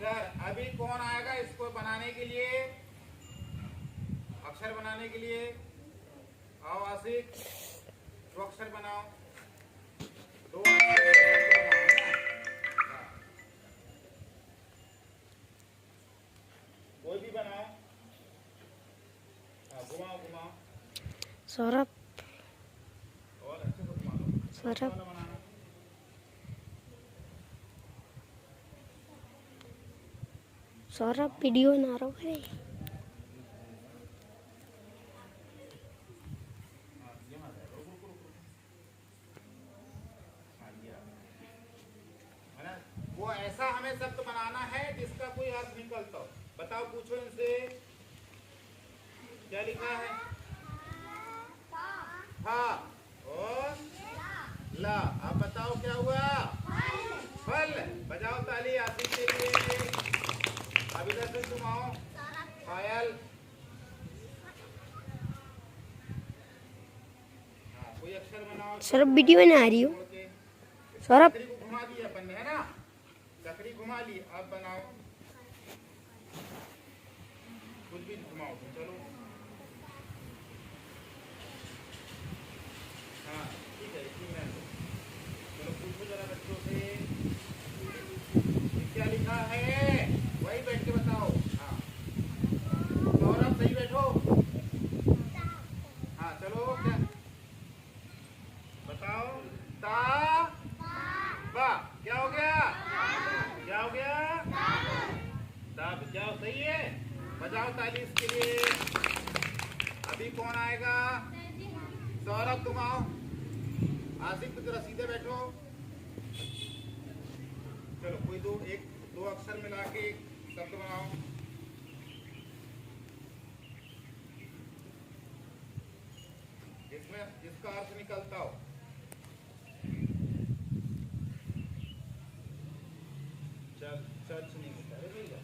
टर। अभी कौन आएगा इसको बनाने के लिए, अक्षर बनाने के लिए? आओ आशिक, दो अक्षर बनाओ, दो अक्षर बनाओ। कोई भी बनाओ। घुमाओ घुमाओ। सौरभ, और अच्छे से घुमा लो। सौरभ बनाना। सौरभ वीडियो बना रहा है। वो ऐसा हमें शब्द बनाना है जिसका कोई अर्थ निकलता हो। बताओ, पूछो इनसे, क्या लिखा है? था और ला। अब बताओ क्या हुआ? फल। बजाओ ताली आसिफ के लिए। अब इधर से तुम आओ, पायल। कोई अक्षर बनाओ। सौरभ वीडियो बना रही हो। सौरभ चक्री को घुमा दिया अपन ने, है ना? चक्री घुमा ली, अब बनाओ। कुछ भी घुमाओ तो चलो। हाँ ठीक है, इसी में चलो पूछो जरा बच्चों से, क्या लिखा है? वही बैठ के बताओ। हाँ सौरभ, सही बैठो। हाँ चलो, क्या बताओ? ता बा। क्या हो गया? क्या हो गया? ता। जाओ, सही है। बजाओ ताली इसके लिए। अभी कौन आएगा? सौरभ, तुम आओ। आसिफ की तरह सीधे बैठो। चलो कोई दो अक्षर मिला के एक शब्द बनाओ। जिसका अर्थ निकलता हो। चर्च नहीं होता है भैया।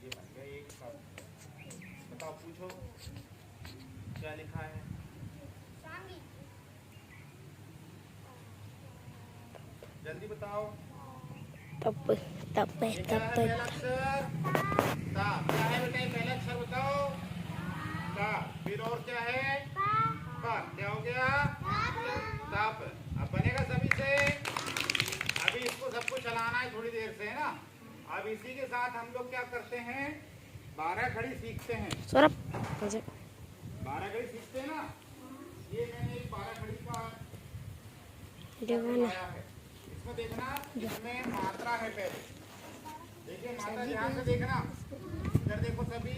ये बन गया एक शब्द। बताओ, पूछो क्या लिखा है? जल्दी बताओ। तब तब ये क्या है? पहला अक्षर ता। क्या है बेटा? पहला अक्षर बताओ। ता। फिर और क्या है? पा। क्या हो गया? ताप। अब बनेगा सभी से। अभी इसको सबको चलाना है थोड़ी देर से, है ना? अब इसी के साथ हम लोग क्या करते हैं? 12 घड़ी सीखते हैं। सौरभ 12 घड़ी सीखते हैं ना। ये मैंने एक 12 घड़ी का वीडियो बना। बनाया है। इसमें देखना, इसमें मात्रा है पहले। देखिए मात्रा, ध्यान से देखना। इधर देखो सभी,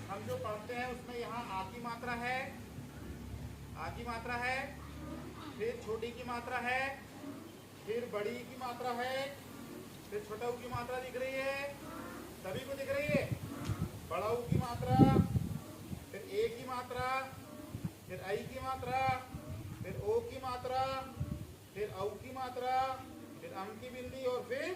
हम जो पढ़ते हैं उसमें यहाँ आ की मात्रा है, आ की मात्रा है, फिर छोटी की मात्रा है, फिर बड़ी की मात्रा है, फिर छोटा की मात्रा दिख रही है, सभी को दिख रही है। बड़ा की मात्रा, फिर ए की मात्रा, फिर आई की मात्रा, फिर ओ की मात्रा, फिर औ की मात्रा, फिर अम की बिंदी और फिर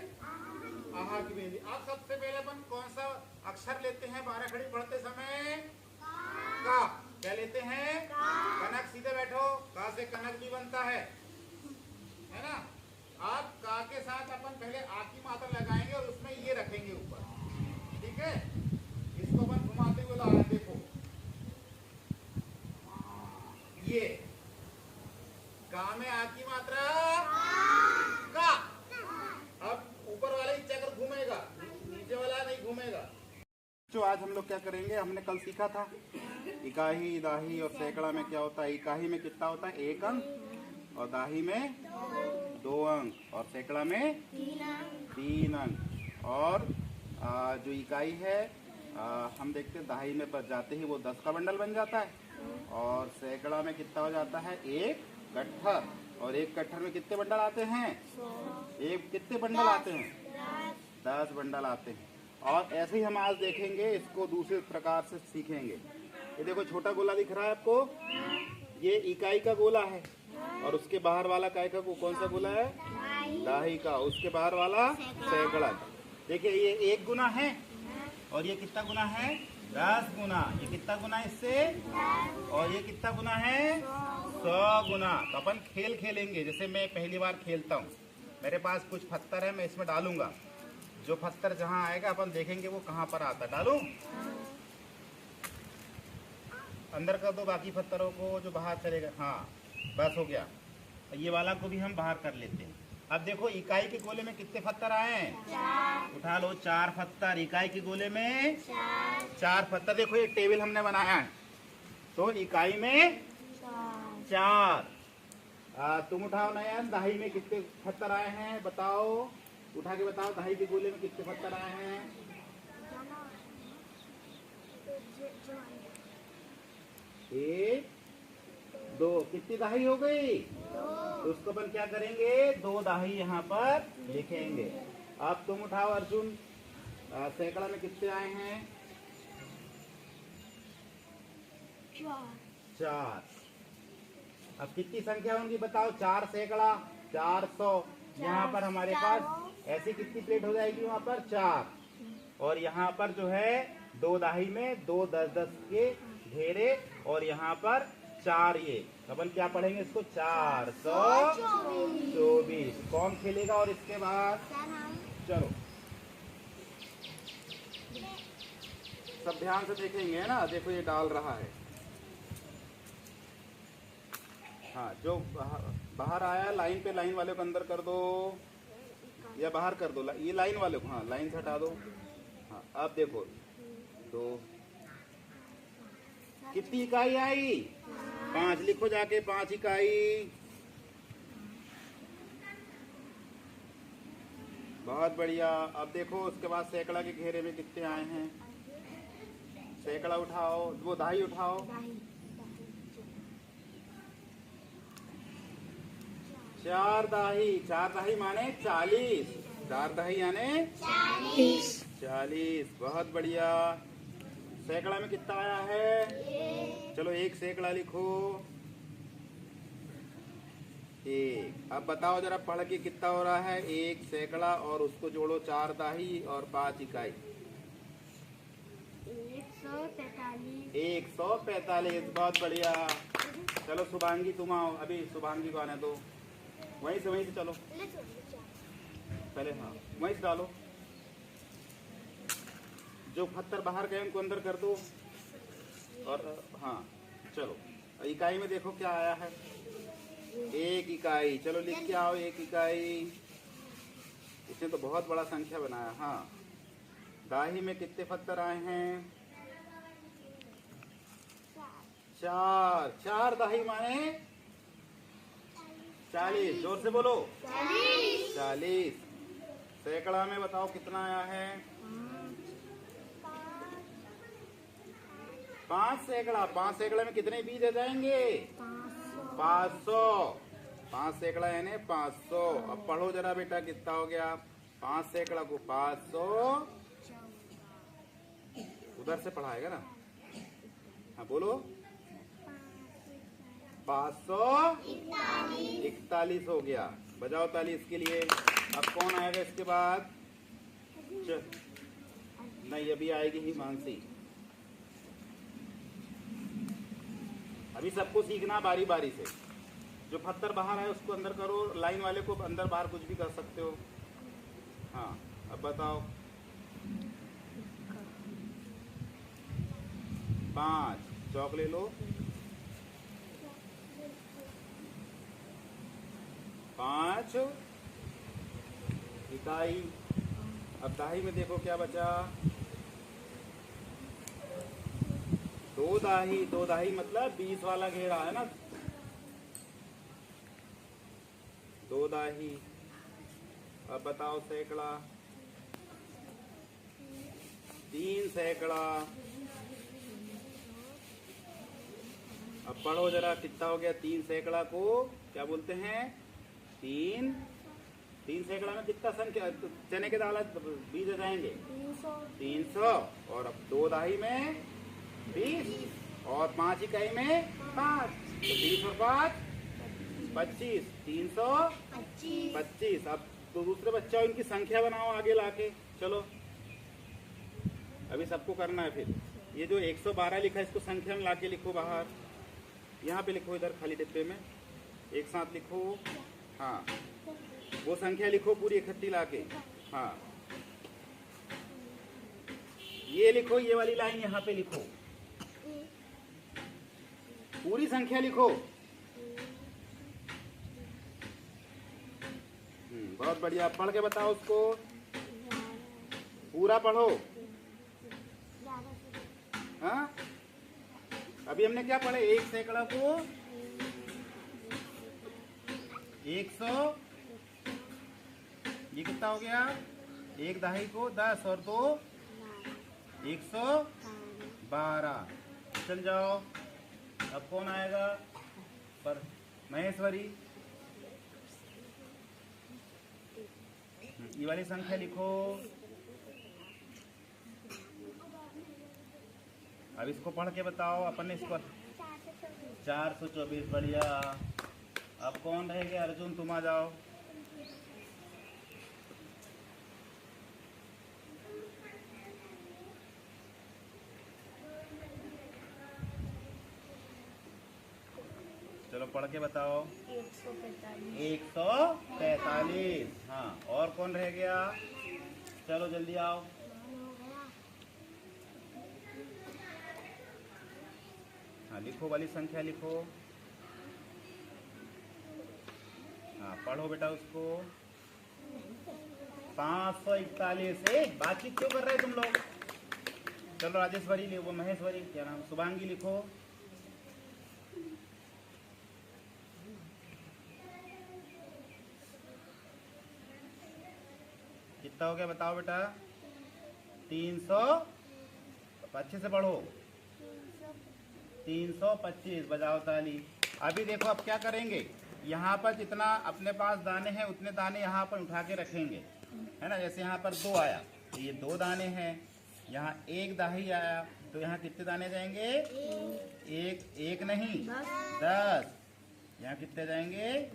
आहा की बिंदी। अब सबसे पहले अपन कौन सा अक्षर लेते हैं 12 घड़ी पढ़ते समय? का। क्या लेते हैं? कनक। सीधे बैठो। का से कनक भी बनता है ना? अब का के साथ अपन पहले आ की मात्रा लगाएंगे और उसमें ये रखेंगे ऊपर, ठीक है। इसको अपन घुमाते हुए ला रहे हैं, देखो ये का में आ की मात्रा का। अब ऊपर वाला ही चक्र घूमेगा, नीचे वाला नहीं घूमेगा। जो आज हम लोग क्या करेंगे, हमने कल सीखा था इकाई, दाही और सैकड़ा में क्या होता है। इकाई में कितना होता है, 1 अंक, और दाही में 2 अंक, और सैकड़ा में 3 अंक। और जो इकाई है हम देखते हैं दाही में बच जाते ही वो 10 का बंडल बन जाता है, और सैकड़ा में कितना हो जाता है, 1 कट्ठर। और 1 कट्ठर में कितने बंडल आते हैं, कितने बंडल आते हैं, 10 बंडल आते हैं। और ऐसे ही हम आज देखेंगे, इसको दूसरे प्रकार से सीखेंगे। ये देखो छोटा गोला दिख रहा है आपको, ये इकाई का गोला है, और उसके बाहर वाला काय का कौन सा गोला है, दाही का, उसके बाहर वाला सैकड़ा का। देखिए ये 1 गुना है, और ये कितना गुना है, 10 गुना। ये कितना गुना है इससे, और ये कितना गुना है, 100 गुना। तो अपन खेल खेलेंगे, जैसे मैं पहली बार खेलता हूँ, मेरे पास कुछ पत्थर है, मैं इसमें डालूंगा, जो पत्थर जहाँ आएगा अपन देखेंगे वो कहाँ पर आता है। डालूं, अंदर कर दो बाकी पत्थरों को, जो बाहर चलेगा। हाँ बस हो गया। ये वाला को भी हम बाहर कर लेते हैं। अब देखो इकाई के गोले में कितने पत्थर आए हैं, उठा लो 4 पत्थर। इकाई के गोले में 4 पत्थर। देखो एक टेबल हमने बनाया है, तो इकाई में 4। तुम उठाओ नयन, दाही में कितने पत्थर आए हैं बताओ, उठा के बताओ, दाही के गोले में कितने पत्थर आए हैं। 1 2। कितनी दाही हो गई, तो उसको अपन क्या करेंगे, 2 दाही यहाँ पर लिखेंगे। अब तुम उठाओ अर्जुन, सैकड़ा में कितने आए हैं, 4। अब कितनी संख्या होंगी बताओ, 4 सैकड़ा 400। यहाँ पर हमारे पास ऐसी कितनी प्लेट हो जाएगी, वहाँ पर 4, और यहाँ पर जो है 2 दाही में 2 10-10 के घेरे, और यहाँ पर 4। ये अपन क्या पढ़ेंगे इसको, 424। कौन खेलेगा और इसके बाद, चलो सब ध्यान से देखेंगे, है ना। देखो ये डाल रहा है, हाँ जो बाहर आया लाइन पे, लाइन वाले को अंदर कर दो या बाहर कर दो, ये लाइन वाले को, हाँ लाइन से हटा दो। हाँ अब देखो 2, कितनी इकाई आई, 5। लिखो जाके 5 इकाई। बहुत बढ़िया। अब देखो उसके बाद सैकड़ा के घेरे में कितने आए हैं, सैकड़ा उठाओ, वो दाही उठाओ, 4 दाही। 4 दाही माने 40, 4 दाही यानी 40। बहुत बढ़िया। सैकड़ा में कितना आया है, चलो 1 सैकड़ा लिखो, 1। अब बताओ जरा पढ़ के कितना हो रहा है, 1 सैकड़ा और उसको जोड़ो 4 दाही और 5 इकाई, 145। बहुत बढ़िया। चलो शुभांगी तुम आओ, अभी शुभांगी को आने दो, वहीं से चलो पहले, हाँ वहीं से डालो, जो पत्थर बाहर गए उनको अंदर कर दो। और हाँ चलो इकाई में देखो क्या आया है, 1 इकाई। चलो लिख के आओ 1 इकाई। इसने तो बहुत बड़ा संख्या बनाया। हाँ दाही में कितने पत्थर आए हैं, 4। 4 दाही माने 40। जोर से बोलो, 40। सैकड़ा में बताओ कितना आया है, 5 सैकड़ा। 5 सैकड़ा में कितने बीज आ जाएंगे, 500। 5 सैकड़ा यानी 500। अब पढ़ो जरा बेटा कितना हो गया, 5 सैकड़ा को 500, उधर से पढ़ाएगा ना, हाँ बोलो, 541 हो गया। बजाओ ताली इसके लिए। अब कौन आएगा इसके बाद, नहीं अभी आएगी हिमांशी। अभी सबको सीखना बारी बारी से। जो पत्थर बाहर है उसको अंदर करो, लाइन वाले को अंदर बाहर कुछ भी कर सकते हो। हाँ अब बताओ। 5 चौक ले लो। 5 इकाई। अब दाही में देखो क्या बचा। 2 दाही। 2 दाही मतलब 20 वाला घेरा है ना। 2 दाही। अब बताओ सैकड़ा। 3 सैकड़ा। अब पढ़ो जरा कितना हो गया। 3 सैकड़ा को क्या बोलते हैं। 3 सैकड़ा में कितना संख्या चने के दाल बीज आ जाएंगे 300। और अब 2 दाही में 20 और 5 इकाई में 5, तो 20 और 5 25, 325। अब तो दूसरे बच्चों इनकी संख्या बनाओ आगे लाके। चलो अभी सबको करना है। फिर ये जो 112 लिखा है इसको संख्या में लाके लिखो बाहर। यहाँ पे लिखो, इधर खाली डिब्बे में एक साथ लिखो। हाँ वो संख्या लिखो पूरी इकट्ठी लाके। हाँ ये लिखो, ये वाली लाइन यहाँ पे लिखो, पूरी संख्या लिखो। बहुत बढ़िया। पढ़ के बताओ उसको, पूरा पढ़ो। हाँ अभी हमने क्या पढ़े। 1 सैकड़ा को 100, ये कितना हो गया। 1 दाही को 10 और 2 112। चल जाओ। अब कौन आएगा पर। महेश्वरी। ये वाली संख्या लिखो। अब इसको पढ़ के बताओ अपन। इसको 424। बढ़िया। अब कौन रहेंगे। अर्जुन तुम आ जाओ। चलो पढ़ के बताओ। 145। हाँ और कौन रह गया। चलो जल्दी आओ। हाँ लिखो, वाली संख्या लिखो। हाँ पढ़ो बेटा उसको। 541। बातचीत क्यों कर रहे तुम लोग। चलो राजेश्वरी लिखो, महेश्वरी क्या नाम, शुभांगी लिखो। कितना हो गया बताओ बेटा। 300। अच्छे से पढ़ो। 325। बजाओ ताली। अभी देखो अब क्या करेंगे। यहाँ पर जितना अपने पास दाने हैं उतने दाने यहाँ पर उठा के रखेंगे, है ना। जैसे यहाँ पर 2 आया तो ये 2 दाने हैं। यहाँ 1 दाही आया तो यहाँ कितने दाने जाएंगे। एक नहीं 10। यहाँ कितने जाएंगे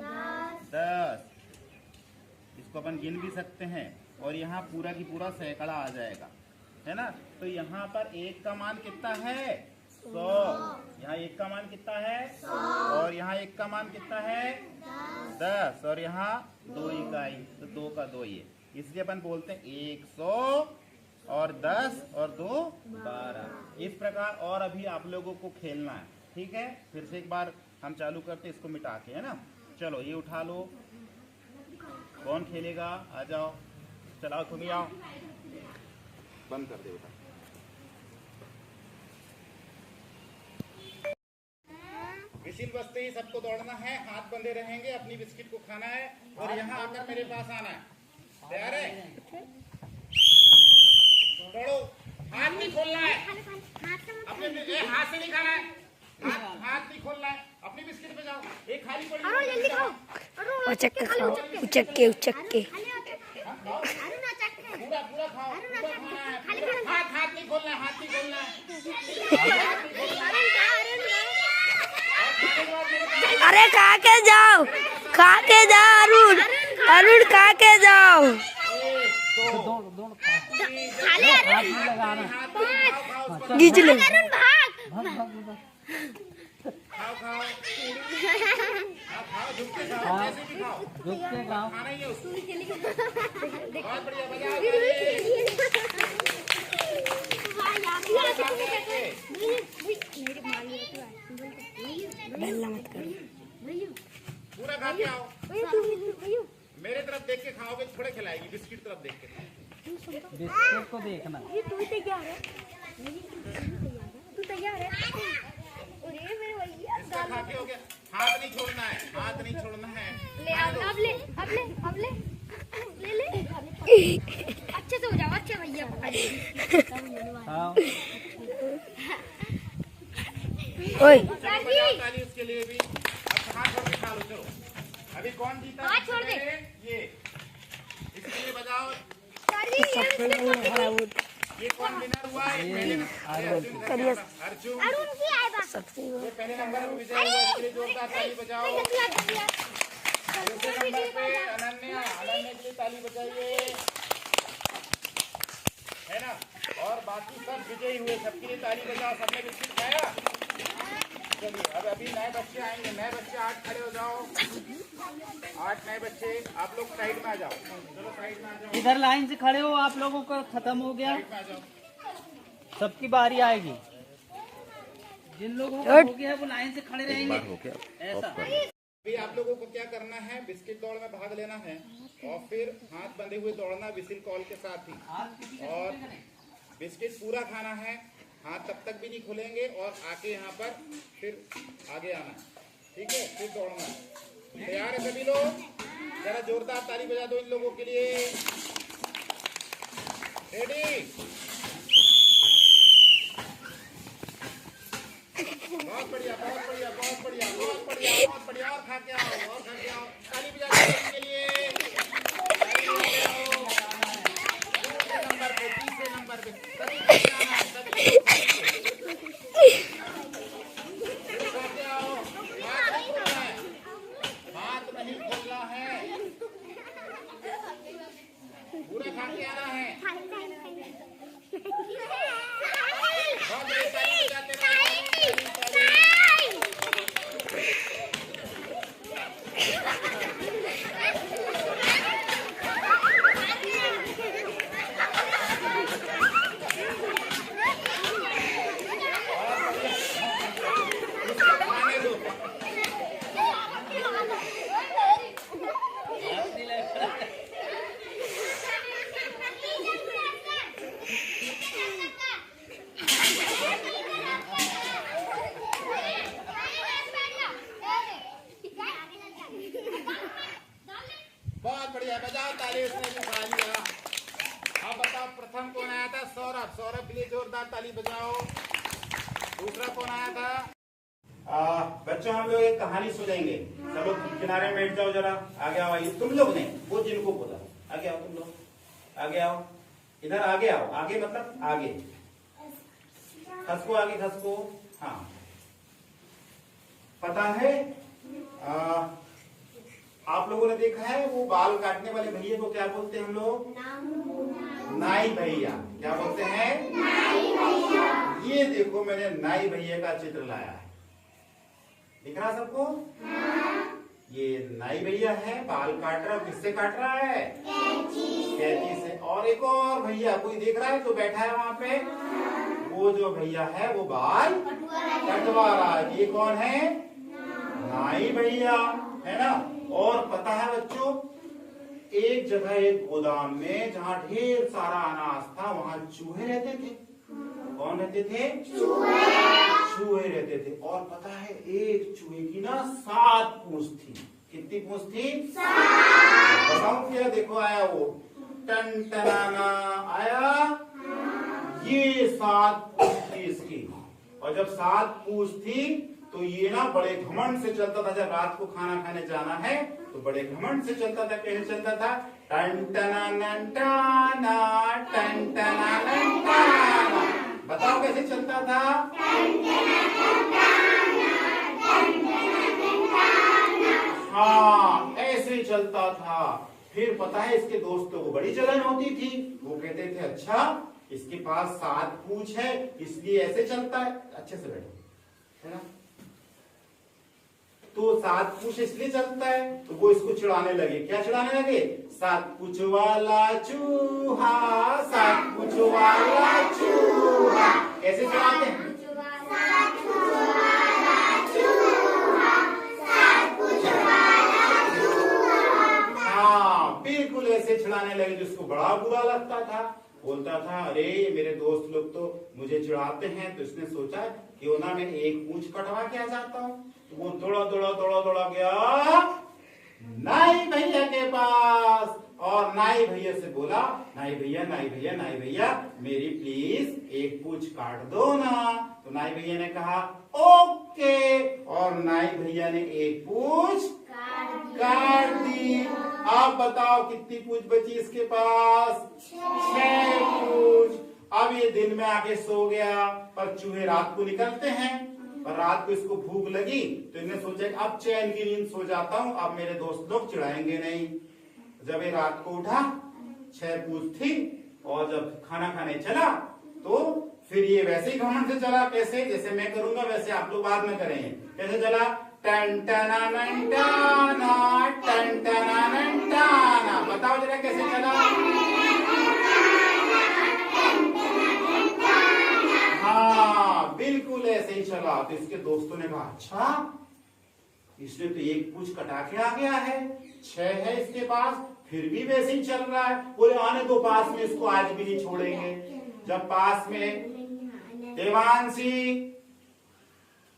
10। इसको अपन गिन भी सकते हैं। और यहाँ पूरा की पूरा सैकड़ा आ जाएगा, है ना। तो यहाँ पर 1 का मान कितना है 100। यहाँ 1 का मान कितना है 100। और यहाँ 1 का मान कितना है 10। और यहाँ 2 इकाई, तो 2 का 2 ये, इसलिए अपन बोलते हैं 100 और 10 और 2 12। इस प्रकार और अभी आप लोगों को खेलना है, ठीक है। फिर से एक बार हम चालू करते इसको मिटा के, है ना। चलो ये उठा लो। कौन खेलेगा। आ जाओ। चलाओ तुम ही आओ। बंद कर दे बेटा। विशिल बजते ही सबको दौड़ना है, हाथ बंधे रहेंगे, अपनी बिस्किट को खाना है और यहाँ आकर मेरे पास आना है। तैयार है। दौड़ो। हाथ नहीं खोलना है, अपने हाथ से नहीं खाना है। हाथ नहीं खोलना है, अपनी बिस्किट पे जाओ। एक खाली पड़ी उचक के खाओ, उचक के पूरा पूरा खाओ, पूरा खाना है। हाथ नहीं खोलना है, हाथ नहीं खोलना है। अरे खा के जाओ अरुण, अरुण खा के जाओ। खींच ले। खाओ खाओ खाओ, झुक के खाओ, कैसे भी खाओ, रुक के खाओ। खाना ही है उसको। बहुत बढ़िया, बजाओ डरना मत करो। पूरा खा के आओ। मेरे तरफ देख के खाओगे, थोड़े खिलाएगी, बिस्किट तरफ देख के। बिस्किट को देखना। तू तैयार है? अरे मेरे भैया इसका खा के हो गया। हाथ नहीं छोड़ना है, हाथ नहीं छोड़ना है। ले अब ले अच्छे से हो जाओ, अच्छे भैया हाँ ओए चलो बजाओ ताली उसके लिए भी। अब हाथ छोड़ के खा लो, चलो। अभी कौन जीता? हाथ छोड़ दे। ये इसके लिए बजाओ। ये कौन विनर हुआ? ये पहले अर्जुन। अरुण की आए बा सबसे ये पहले नंबर पर विजय हुआ, इसके लिए जोरदार ताली बजाओ। दूसरे नंबर पे अनन्या, अनन्या के लिए ताली बजाइए, है ना। और बाकी सब विजयी हुए, सबके लिए ताली बजाओ। सबने बिस्किट खाया? चलिए अब अभी नए बच्चे आएंगे। नए बच्चे 8 खड़े हो जाओ। 8 नए बच्चे, आप लोग साइड में आ जाओ। चलो साइड में आ जाओ, इधर लाइन से खड़े हो। आप लोगों का खत्म हो गया, साइड में आ जाओ। सबकी बारी आएगी। जिन लोगों का हो गया वो लाइन से खड़े रहेंगे। ऐसा अभी आप लोगों को क्या करना है? बिस्किट दौड़ में भाग लेना है और फिर हाथ बंधे हुए दौड़ना विसिल कॉल के साथ ही। और बिस्किट पूरा खाना है, हाथ तब तक भी नहीं खुलेंगे और आके यहाँ पर फिर आगे आना है, ठीक है? फिर दौड़ना है। तैयार है सभी लोग? जरा जोरदार ताली बजा दो इन लोगों के लिए। रेडी? बहुत बढ़िया, बहुत बढ़िया, बहुत बढ़िया, बहुत बढ़िया, बहुत बढ़िया। और खा के आओ, और खा के आओ। ताली बजा दो इनके लिए। ताली बजाओ। दूसरे नंबर पे, तीसरे नंबर पे सभी खा के आना है, सभी खा के आओ। हाथ नहीं खोलना है, हाथ नहीं खोलना है, पूरा खा के आना है। बहुत बढ़िया, ताली बजाते रहो, ताली, ताली, ताली। खाने दो। बहुत बढ़िया, बजाओ ताली। उसने भी खा लिया। अब बताओ प्रथम कौन आया था? सौरभ। सौरभ के लिए जोरदार ताली बजाओ। दूसरा कौन आया था? बच्चों हम लोग एक कहानी सुनेंगे। चलो किनारे में बैठ जाओ, जरा आगे आओ। आइए तुम लोग नहीं, वो जिनको बोला आगे आओ, तुम लोग आगे आओ, इधर आगे आओ। आगे मतलब आगे, खसको आगे, खसको। हाँ, पता है आप लोगों ने देखा है वो बाल काटने वाले भैया को क्या बोलते हैं हम लोग? नाई भैया। क्या बोलते हैं? नाई भैया। ये देखो मैंने नाई भैया का चित्र लाया है, दिख रहा सबको? ये नाई भैया है, बाल काट रहा है। किससे काट रहा है? कैंची से। और एक और भैया कोई देख रहा है जो बैठा है वहां पे? वो जो भैया है वो बाल कटवा रहा है। ये कौन है? नाई भैया, है ना। और पता है बच्चों, एक जगह एक गोदाम में जहाँ ढेर सारा अनाज था वहाँ चूहे रहते थे। कौन रहते थे? चूहे रहते थे। और पता है एक चूहे की ना 7 पूंछ थी। कितनी पूंछ थी? 7। बताऊं क्या? देखो आया वो, टन टनाना आया। ये 7 पूंछ थी इसकी। और जब 7 पूंछ थी तो ये ना बड़े घमंड से चलता था। जब रात को खाना खाने जाना है तो बड़े घमंड से चलता था। कैसे चलता था? टन टनाना टाना, टन टनाना टाना। बताओ कैसे चलता था? हाँ, ऐसे चलता था। फिर पता है इसके दोस्तों को बड़ी जलन होती थी। वो कहते थे अच्छा इसके पास 7 पूंछ है इसलिए ऐसे चलता है। अच्छे से बैठो, है ना। तो 7 पूछ इसलिए चलता है, तो वो इसको चिढ़ाने लगे। क्या चिढ़ाने लगे? 7 पूछ वाला चूहा, 7 पूछ वाला चूहा। कैसे चिढ़ाते हैं? हाँ, बिल्कुल ऐसे चिढ़ाने लगे, जिसको बड़ा बुरा लगता था। बोलता था, अरे मेरे दोस्त लोग तो मुझे चिढ़ाते हैं, तो इसने सोचा क्यों ना मैं एक पूंछ कटवा के आ जाता हूँ। तो वो दौड़ा गया नाई भैया के पास, और नाई भैया से बोला, नाई भैया मेरी प्लीज एक पूंछ काट दो ना। तो नाई भैया ने कहा ओके, और नाई भैया ने एक पूंछ काट दी। आप बताओ कितनी पूंछ बची इसके पास? 6 पूंछ। अब ये दिन में आके सो गया, पर चूहे रात को निकलते हैं, पर रात को इसको भूख लगी, तो इन्हें सोचा कि अब चैन की नींद सो जाता हूँ, अब मेरे दोस्त लोग चिढ़ाएंगे नहीं। जब ये रात को उठा, 6 पूंछ थी, और जब खाना खाने चला, तो फिर ये वैसे ही घमंड से चला। कैसे? जैसे मैं करूंगा वैसे आप लोग बाद में करेंगे। कैसे चला? टन टना नन टाना, टन टना नन टाना। बताओ जरा कैसे चला? हाँ, बिल्कुल ऐसे ही चला। तो इसके दोस्तों ने कहा, अच्छा इसने तो एक पूंछ कटा के आ गया है, 6 है इसके पास, फिर भी वैसे ही चल रहा है। बोले आने दो पास में, इसको आज भी नहीं छोड़ेंगे। जब पास में देवांशी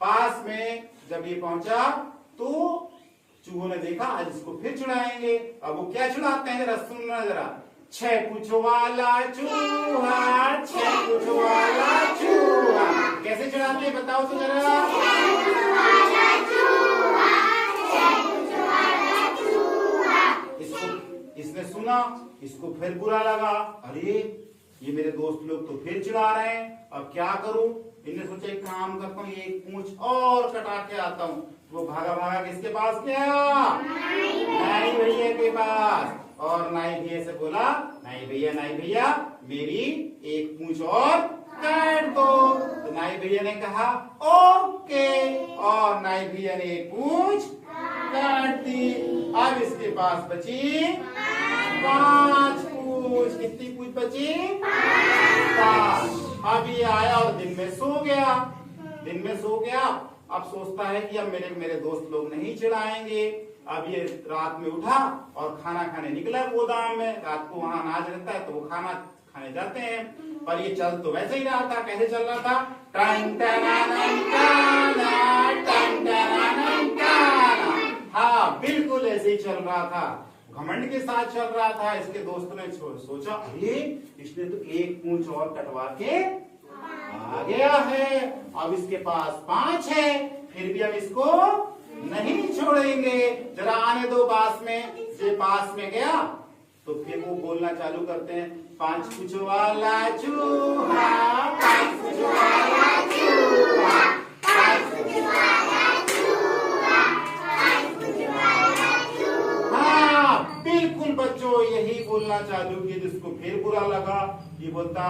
पास में जब ये पहुंचा, तो चूहों ने देखा आज इसको फिर चिढ़ाएंगे। अब वो क्या चिढ़ाते हैं जरा सुनना जरा। 6 पूंछ वाला चूहा, 6 पूंछ वाला चूहा। कैसे चिढ़ाते हैं बताओ तो जरा। इसने सुना, इसको फिर बुरा लगा, अरे ये मेरे दोस्त लोग तो फिर चिढ़ा रहे हैं, अब क्या करूं। इन्हें सोचा एक काम करता हूँ, एक पूंछ और कटा के आता हूँ। वो भागा किसके पास गया? नाई भैया के पास, और नाई भैया से बोला, नाई भैया मेरी एक पूंछ और काट दो। तो नाई भैया ने कहा ओके, और नाई भैया ने एक पूंछ काट दी। अब इसके पास बची 5 पूंछ। कितनी पूंछ बची? 5। अब ये आया और दिन में सो गया। अब सोचता है कि अब मेरे दोस्त लोग नहीं चिढ़ाएंगे। अब ये रात में उठा और खाना खाने निकला गोदाम में। रात को वहां अनाज रहता है, तो वो खाना खाने जाते हैं, पर ये चल तो वैसे ही रहा था। कैसे चल रहा था? टन टना नन टाना, टन टना नन टाना। हाँ, बिल्कुल ऐसे ही चल रहा था, घमंड के साथ चल रहा था। इसके दोस्तों ने सोचा, अरे इसने तो एक पूंछ और कटवा के आ गया है, अब इसके पास 5 है, फिर भी हम इसको नहीं छोड़ेंगे, जरा आने दो पास में। ये पास में गया तो फिर वो बोलना चालू करते हैं, 5 पूंछ वाला चूहा, 5 पूंछ वाला चूहा, 5 पूंछ वाला चूहा, 5 पूंछ वाला चूहा। हाँ, बिल्कुल बच्चों यही बोलना चालू किया, जिसको फिर बुरा लगा। ये बोलता,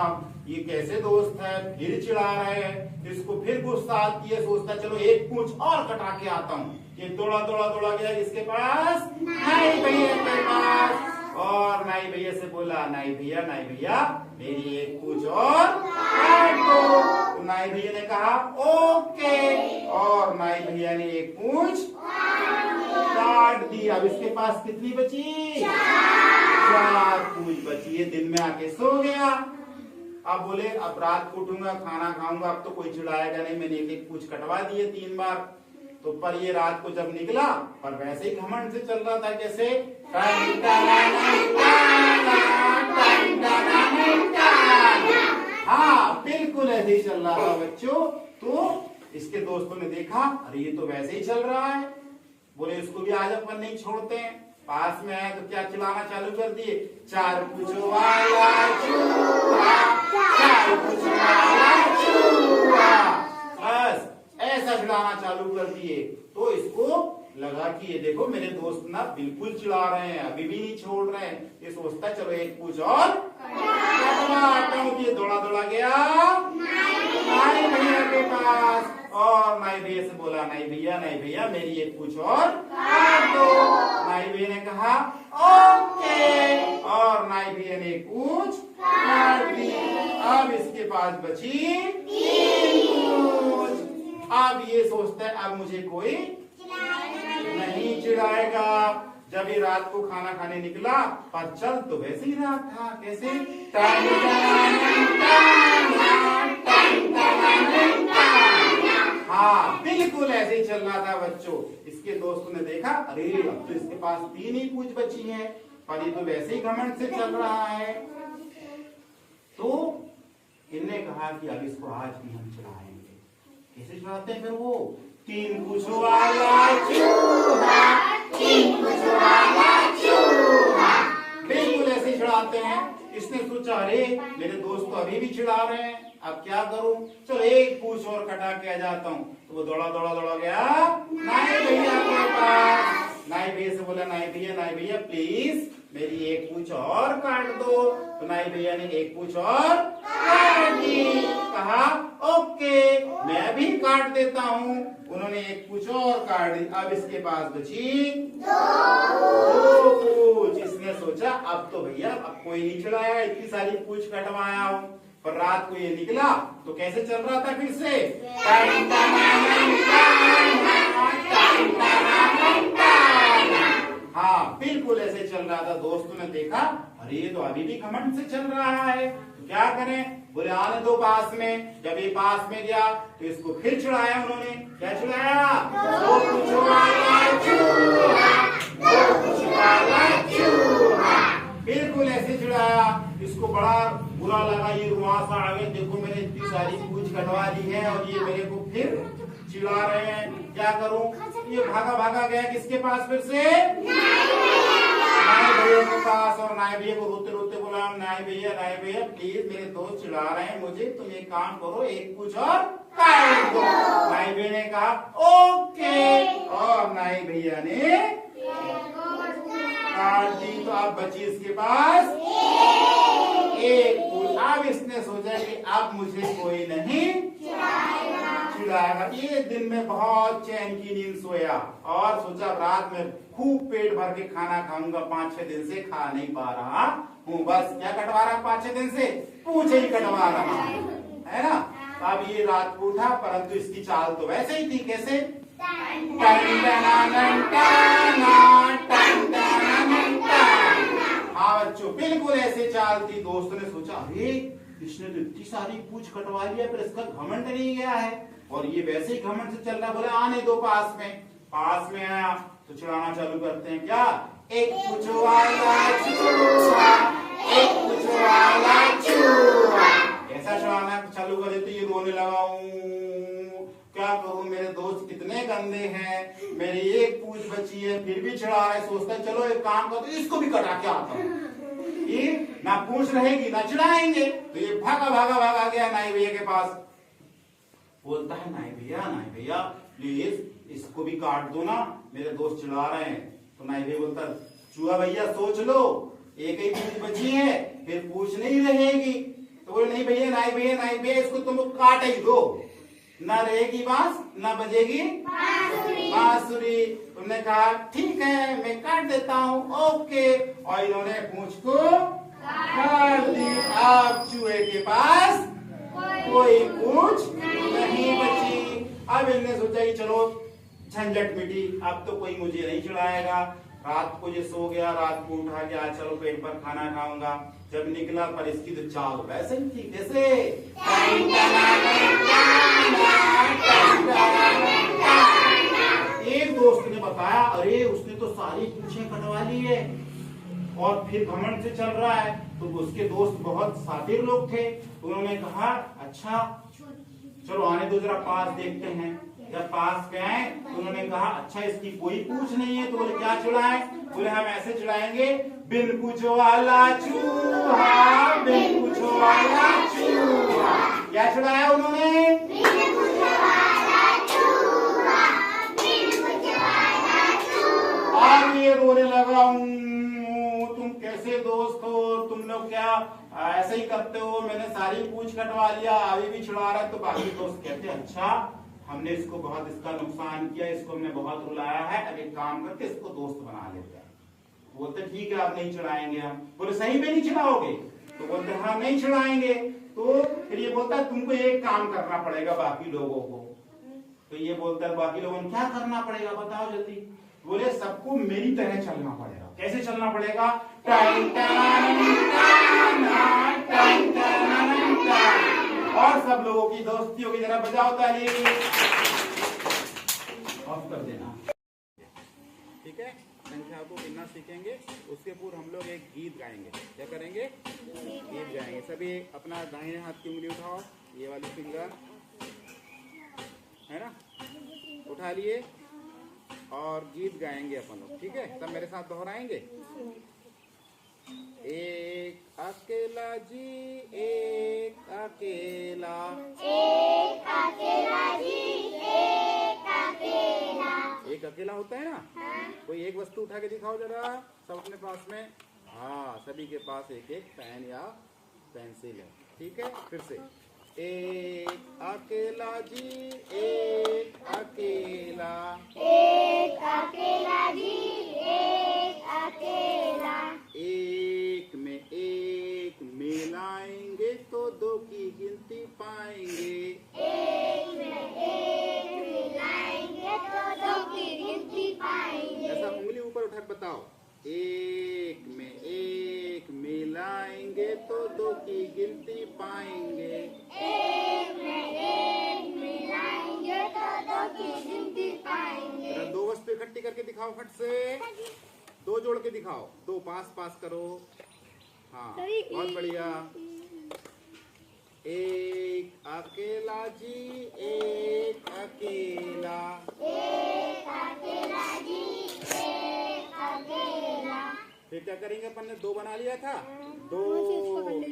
ये कैसे दोस्त है, फिर चिढ़ा रहे हैं। इसको फिर गुस्सा आती है, सोचता चलो एक पूंछ और कटा के आता हूँ। ये दौड़ा गया इसके पास, नाई भैया के पास, और नाई भैया से बोला, नाई भैया मेरी एक पूंछ और काट दो। तो नाई भैया ने कहा ओके, और नाई भैया ने एक पूंछ काट दी। अब इसके पास कितनी बची? 4 पूंछ बची है। दिन में आके सो गया। अब बोले अब रात को उठूंगा, खाना खाऊंगा, अब तो कोई चिढ़ाएगा नहीं, मैंने एक पूंछ कटवा दी है 3 बार। तो पर ये रात को जब निकला, पर वैसे ही घमंड से चल रहा था। कैसे? हाँ, बिल्कुल ऐसे ही चल रहा था बच्चों। तो इसके दोस्तों ने देखा, अरे ये तो वैसे ही चल रहा है, बोले इसको भी आज अपन नहीं छोड़ते हैं। पास में आए तो क्या चिल्लाना चालू कर दिए, 4 पूंछ वाला चूहा, 4 पूंछ वाला चूहा। बस ऐसा चिल्लाना चालू कर दिए। तो इसको लगा कि ये देखो मेरे दोस्त ना बिल्कुल चिढ़ा रहे हैं, अभी भी नहीं छोड़ रहे हैं। ये सोचता चलो एक पूंछ और कटवाता हूं। ये दौड़ा गया नाई भैया के पास, और नाई नाई भैया से बोला, नाई भैया मेरी एक पूछ और काट दो। नाई भैया ने कहा ओके, और नाई भैया ने एक पूछ काट दी। अब इसके पास बची 3 पूछ। अब ये सोचता है अब मुझे कोई नहीं चिढ़ाएगा। जब ये रात को खाना खाने निकला, पर चल तो वैसे ही रहा था। कैसे? हाँ, बिल्कुल ऐसे ही चल रहा था बच्चों। इसके दोस्तों ने देखा, अरे अब तो इसके पास 3 ही पूछ बची है, पर ये तो वैसे ही घमंड से चल रहा है। तो इनने कहा कि अब इसको आज भी हम चढ़ाएंगे। कैसे चढ़ाते हैं फिर वो? 3 पूछ वाला चूहा, 3 पूछ वाला चूहा, बिल्कुल ऐसे चढ़ाते हैं। इसने सोचा अरे मेरे दोस्त तो अभी भी चिढ़ा रहे हैं, अब क्या करूं, चलो एक पूछ और कटा के आ जाता हूं। तो वो दौड़ा गया नाई भैया के पास। नाई भैया से बोला, नाई भैया प्लीज मेरी एक पूछ और काट दो। तो नाई भैया ने एक पूछ और काट दी। कहा ओके मैं भी काट देता हूँ। उन्होंने एक पूछ और काट दी। अब इसके पास बची 2 पूछ। इसने सोचा अब तो भैया अब कोई नहीं चिढ़ाएगा, इतनी सारी पूछ कटवाया हूँ। पर रात को ये निकला तो कैसे चल रहा था फिर से? हाँ, बिल्कुल ऐसे चल रहा था। दोस्तों ने देखा अरे ये तो अभी भी घमंड से चल रहा है, तो क्या करें? बोले आने दो पास में। जब ये पास में गया तो इसको फिर चिढ़ाया उन्होंने। क्या चिढ़ाया? 2 पूछ वाला चूहा, 2 पूछ वाला चूहा, बिल्कुल ऐसे चिढ़ाया। इसको बड़ा बुरा लगा, ये रुआसा आ गया, देखो मैंने इतनी सारी पूछ कटवा दी है और ये मेरे को फिर चिढ़ा रहे हैं, क्या करूं? ये भागा गया किसके पास फिर से? नाई भैया के पास। और नाई भैया को रोते रोते बोला, नाई भैया प्लीज मेरे दोस्त चिढ़ा रहे हैं मुझे, तुम एक काम करो एक पूछ और काट दो। नाई भैया ने कहा ओके, और नाई भैया ने काट दी। तो अब बची इसके पास 1 पूछ। अब इसने सोचा कि अब मुझे कोई नहीं चिढ़ाएगा। ये दिन में बहुत चैन की नींद सोया और सोचा रात में खूब पेट भर के खाना खाऊंगा। 5-6 दिन से खा नहीं पा रहा हूँ, बस क्या कटवा रहा 5-6 दिन से? पूछ ही कटवा रहा है ना। अब ये रात को उठा, परंतु इसकी चाल तो वैसे ही थी। कैसे? हाँ बच्चों, बिल्कुल ऐसे चाल थी। दोस्तों ने सोचा अरे इसने तो इतनी सारी पूछ कटवा लिया, पर इसका घमंड नहीं गया है और ये वैसे ही घमंड से चल रहा। बोले आने दो पास में। पास में आया तो चिढ़ाना चालू करते हैं। क्या? 1 पूछ वाला चूहा, 1 पूछ वाला चूहा, ऐसा चिढ़ाना चालू कर देते। ये रोने लगा, क्या करूं, मेरे दोस्त कितने गंदे हैं, मेरी 1 पूछ बची है फिर भी चिढ़ा रहा है। सोचता है चलो एक काम करते इसको भी कटा के आता हूँ, ये ना पूछ रहेगी ना चिढ़ाएंगे। तो ये भागा गया नाई भैया के पास। बोलता है नाई भैया प्लीज इसको भी काट दो ना, मेरे दोस्त चिढ़ा रहे हैं। तो नाई भैया बोलता चूहा भैया सोच लो, एक ही पूछ बची है फिर पूछ नहीं रहेगी। तो बोले नहीं भैया नाई भैया इसको तुम काट ही दो, ना रहेगी बांस ना बजेगी बांसुरी। तुमने कहा ठीक है मैं काट देता हूँ, ओके। और इन्होंने पूंछ को काट दी। अब चूहे के पास कोई पूंछ नहीं बची। अब इन्होंने सोचा कि चलो झंझट मिटी, अब तो कोई मुझे नहीं चिढ़ाएगा। रात को ये सो गया, रात को उठा गया, चलो पेट पर खाना खाऊंगा। जब निकला पर इसकी तो चाल वैसे ही थी। कैसे? एक दोस्त ने बताया अरे उसने तो सारी पूछें कटवा ली है और फिर घमंड से चल रहा है। तो उसके दोस्त बहुत शातिर लोग थे, तो उन्होंने कहा अच्छा चलो आने दो जरा पास देखते हैं। जब पास गए तो उन्होंने कहा अच्छा इसकी कोई पूछ नहीं है। तो बोले क्या चिढ़ाएं? बोले हम ऐसे चिढ़ाएंगे बिन पूछ वाला चूहा, बिन पूछ वाला चूहा। क्या चिढ़ाया उन्होंने? और ये रोने लगा, तुम कैसे दोस्त हो, तुम लोग क्या ऐसे ही करते हो, मैंने सारी पूछ कटवा लिया अभी भी चिढ़ा रहा है। तो बाकी दोस्त कहते अच्छा हमने इसको बहुत इसका नुकसान किया, इसको हमने बहुत रुलाया है, अब एक काम करके इसको दोस्त बना लेते हैं। बोलते ठीक है आप नहीं चढ़ाएंगे। हम बोले सही में नहीं चढ़ाओगे? तो बोलते हाँ नहीं चढ़ाएंगे। तो फिर ये बोलता है तुमको एक काम करना पड़ेगा बाकी लोगों को। तो ये बोलता है बाकी लोगों को क्या करना पड़ेगा बताओ जल्दी। बोले सबको मेरी तरह चलना पड़ेगा। कैसे चलना पड़ेगा? और सब लोगों की दोस्ती होगी, जरा बजाओ ताली। ऑफ कर देना। ठीक है, संख्या को गिनना सीखेंगे, उसके पूर्व हम लोग एक गीत गाएंगे। क्या करेंगे? गीत गाएंगे। सभी अपना दाहिने हाथ की उंगली उठाओ, ये वाली फिंगर है ना, उठा लिए और गीत गाएंगे अपन लोग। ठीक है, सब मेरे साथ दोहराएंगे। एक अकेला जी एक अकेला, एक अकेला जी एक अकेला। एक अकेला होता है ना। कोई एक वस्तु उठा के दिखाओ जरा सब अपने पास में। हाँ, सभी के पास एक एक पेन या पेंसिल है। ठीक है, फिर से एक अकेला जी एक अकेला, एक अकेला जी एक अकेला। एक में एक मिलाएंगे तो दो की गिनती पाएंगे। एक में एक मिलाएंगे तो दो की गिनती पाएंगे। ऐसा उंगली ऊपर उठा के बताओ। एक में एक मिलाएंगे तो दो की गिनती पाएंगे। एक में एक मिलाएंगे तो दो की गिनती पाएंगे। जरा दो वस्तु इकट्ठी करके दिखाओ फट से। दो जोड़ के दिखाओ, दो पास पास करो। हाँ, बहुत बढ़िया। एक अकेला जी एक अकेला, एक अकेला जी एक अकेला। फिर क्या करेंगे अपन ने? दो बना लिया था, दो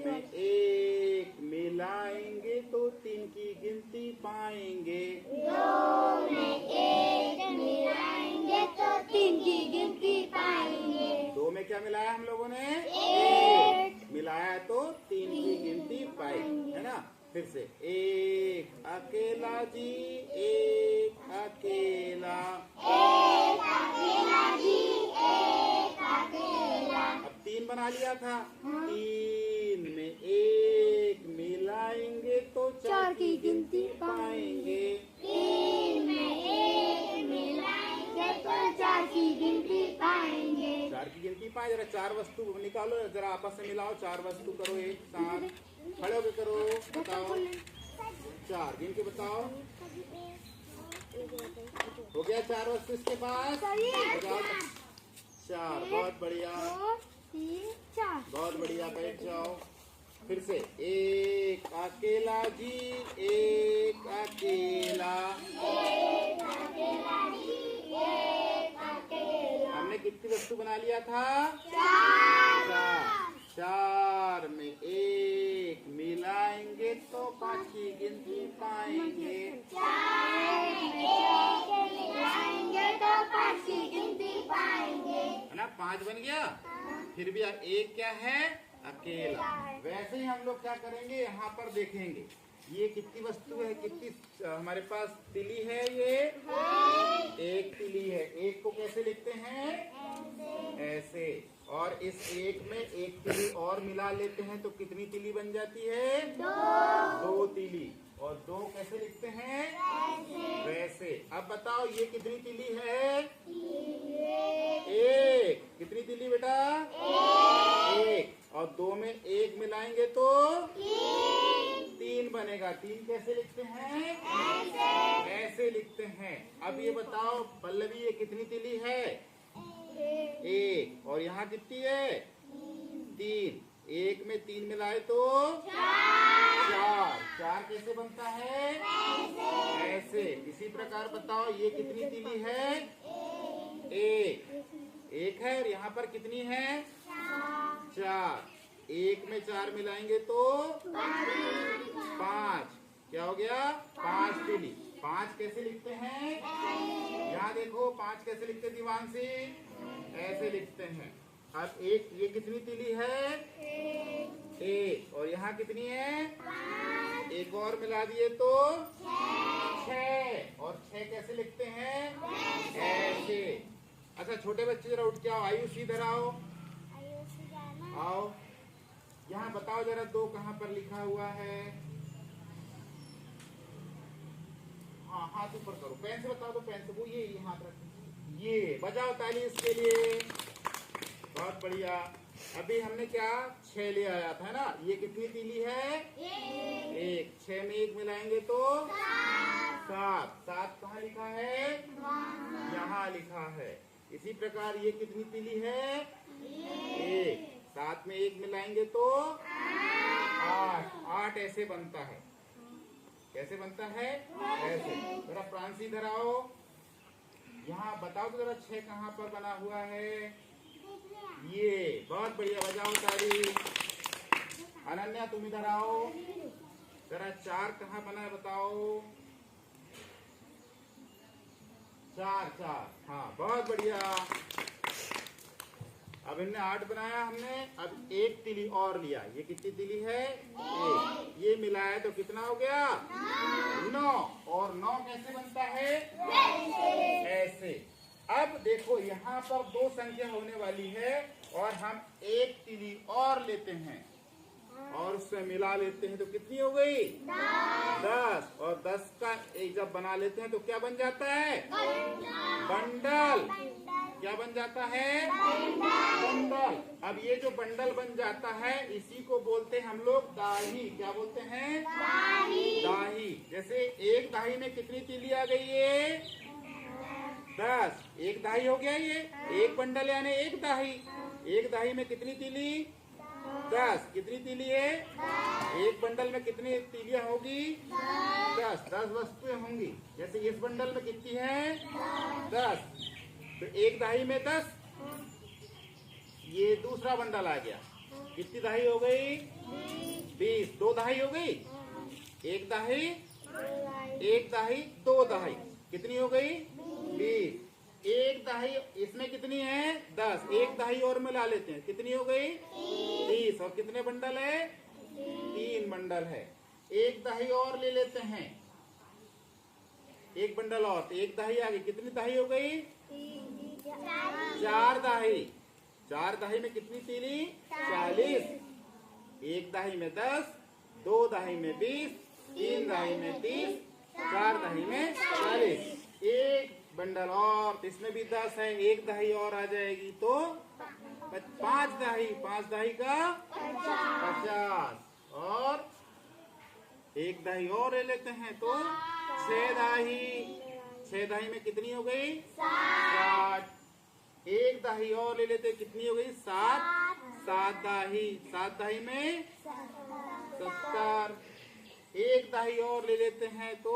में एक मिलाएंगे तो तीन की गिनती पाएंगे। दो में एक मिलाएंगे तो तीन की गिनती पाएंगे। दो में क्या मिलाया हम लोगों ने? एक मिलाया तो तीन की गिनती पाई, है ना। फिर से एक अकेला जी एक अकेला, एक अकेला जी एक अकेला। अब तीन बना लिया था, तीन में एक मिलाएंगे तो चार की गिनती पाएंगे। तीन में एक मिलाएंगे तो चार की गिनती पाएंगे। चार की गिनती पाए। जरा चार वस्तु निकालो, जरा आपस में मिलाओ। चार वस्तु करो एक साथ, खड़े होकर करो, बताओ। चार गिन के बताओ। हो गया चार वस्तु इसके पास। बताओ। चार, बहुत बढ़िया, बहुत बढ़िया, बैठ जाओ। फिर से एक अकेला जी एक अकेला, एक अकेला जी एक अकेला। हमने कितनी वस्तु बना लिया था? चार। चार। चार में एक मिलाएंगे तो पाँच की गिनती पाएंगे। चार में एक मिलाएंगे तो पाँच की गिनती पाएंगे। है ना, पाँच बन गया। फिर भी एक क्या है? अकेला। वैसे ही हम लोग क्या करेंगे, यहाँ पर देखेंगे ये कितनी वस्तु है, कितनी हमारे पास तिली है। ये एक तिली है। एक को कैसे लिखते हैं? ऐसे। और इस एक में एक तिली और मिला लेते हैं तो कितनी तिली बन जाती है? दो तिली। और दो कैसे लिखते हैं? वैसे। अब बताओ ये कितनी तिली है? एक। कितनी तिली बेटा? एक। और दो में एक मिलाएंगे तो तीन बनेगा। तीन कैसे लिखते हैं? ऐसे लिखते हैं। अब ये बताओ पल्लवी ये कितनी तिली है? एक। और यहाँ कितनी है? तीन। एक में तीन मिलाए तो चार। चार कैसे बनता है? ऐसे। इसी प्रकार बताओ ये कितनी तिली है? एक। एक है और यहाँ पर कितनी है? चार। एक में चार मिलाएंगे तो पाँच। क्या हो गया? पाँच तिली। पाँच कैसे लिखते हैं? यहाँ देखो पाँच कैसे लिखते दीवांशी? ऐसे लिखते हैं। अब एक ये कितनी तिली है? एक। और यहाँ कितनी है? एक और मिला दिए तो छह, और छह कैसे लिखते हैं? ऐसे। अच्छा छोटे बच्चे जरा उठ के आओ, आयुष इधर आओ, आओ यहाँ बताओ जरा 2 कहाँ पर लिखा हुआ है? हाँ हाथ ऊपर करो, पेन से बताओ तो, पेन से वो ये हाथ रखो, ये बजाओ ताली इसके लिए, बहुत बढ़िया। अभी हमने क्या 6 ले आया था ना, ये कितनी तीली है? 1। 6 में 1 मिलाएंगे तो 7। 7 कहाँ लिखा है? यहाँ लिखा है। इसी प्रकार ये कितनी तीली है? 1। 7 में 1 मिलाएंगे तो 8। 8 ऐसे बनता है। कैसे बनता है? ऐसे। जरा प्रांसी इधर आओ, यहाँ बताओ तो जरा 6 कहाँ पर बना हुआ है? ये, बहुत बढ़िया, बजाओ ताली। अनन्या तुम इधर आओ, जरा 4 कहाँ बना है बताओ? 4। हाँ बहुत बढ़िया। अब इनने 8 बनाया हमने, अब 1 तीली और लिया। ये कितनी तीली है? 1। ये मिलाया तो कितना हो गया? 9। और 9 कैसे बनता है? ऐसे। अब देखो यहाँ पर 2 संख्या होने वाली है, और हम 1 तीली और लेते हैं और उससे मिला लेते हैं तो कितनी हो गई? 10। और 10 का एक जब बना लेते हैं तो क्या बन जाता है? बंडल। क्या बन जाता है? बंडल। अब ये जो बंडल बन जाता है इसी को बोलते हैं हम लोग दाही। क्या बोलते हैं? दाही। जैसे 1 दाही में कितनी तीली आ गई है? 10। 1 दाही हो गया ये, 1 बंडल यानी 1 दाही। 1 दाही में कितनी तीली? 10। कितनी तीली है? 1 बंडल में कितनी तीलियां होगी? 10। 10 वस्तुएं होंगी। जैसे इस बंडल में कितनी है? 10। तो 1 दाही में 10। ये दूसरा बंडल आ गया, कितनी दाही हो गई? 20। 2 दाही हो गई। 1 दाही, 1 दाही, 2 दाही, कितनी हो गई? 20। 1 दाही इसमें कितनी है? 10। 1 दाही और मिला लेते हैं, कितनी हो गई? 30। और कितने बंडल है? 3 बंडल है। 1 दाही और ले लेते हैं, 1 बंडल और, तो 1 दाही आ गई। कितनी दाही हो गई? 4 दाही। 4 दाही में कितनी तीली? 40। 1 दाही में 10, 2 दाही में 20, 3 दाही में 30, 4 दाही में 40। 1 बंडल और, तो इसमें भी 10 है, 1 दाही और आ जाएगी तो 5 दाही। 5 दाही का 50। और 1 दाही और ले लेते हैं तो 6 दाही। 6 दाही में कितनी हो गई? 60। 1 दाही और ले लेते हैं, कितनी हो गई? 7। 7 दाही। 7 दाही में 70। 1 दाही और ले लेते हैं तो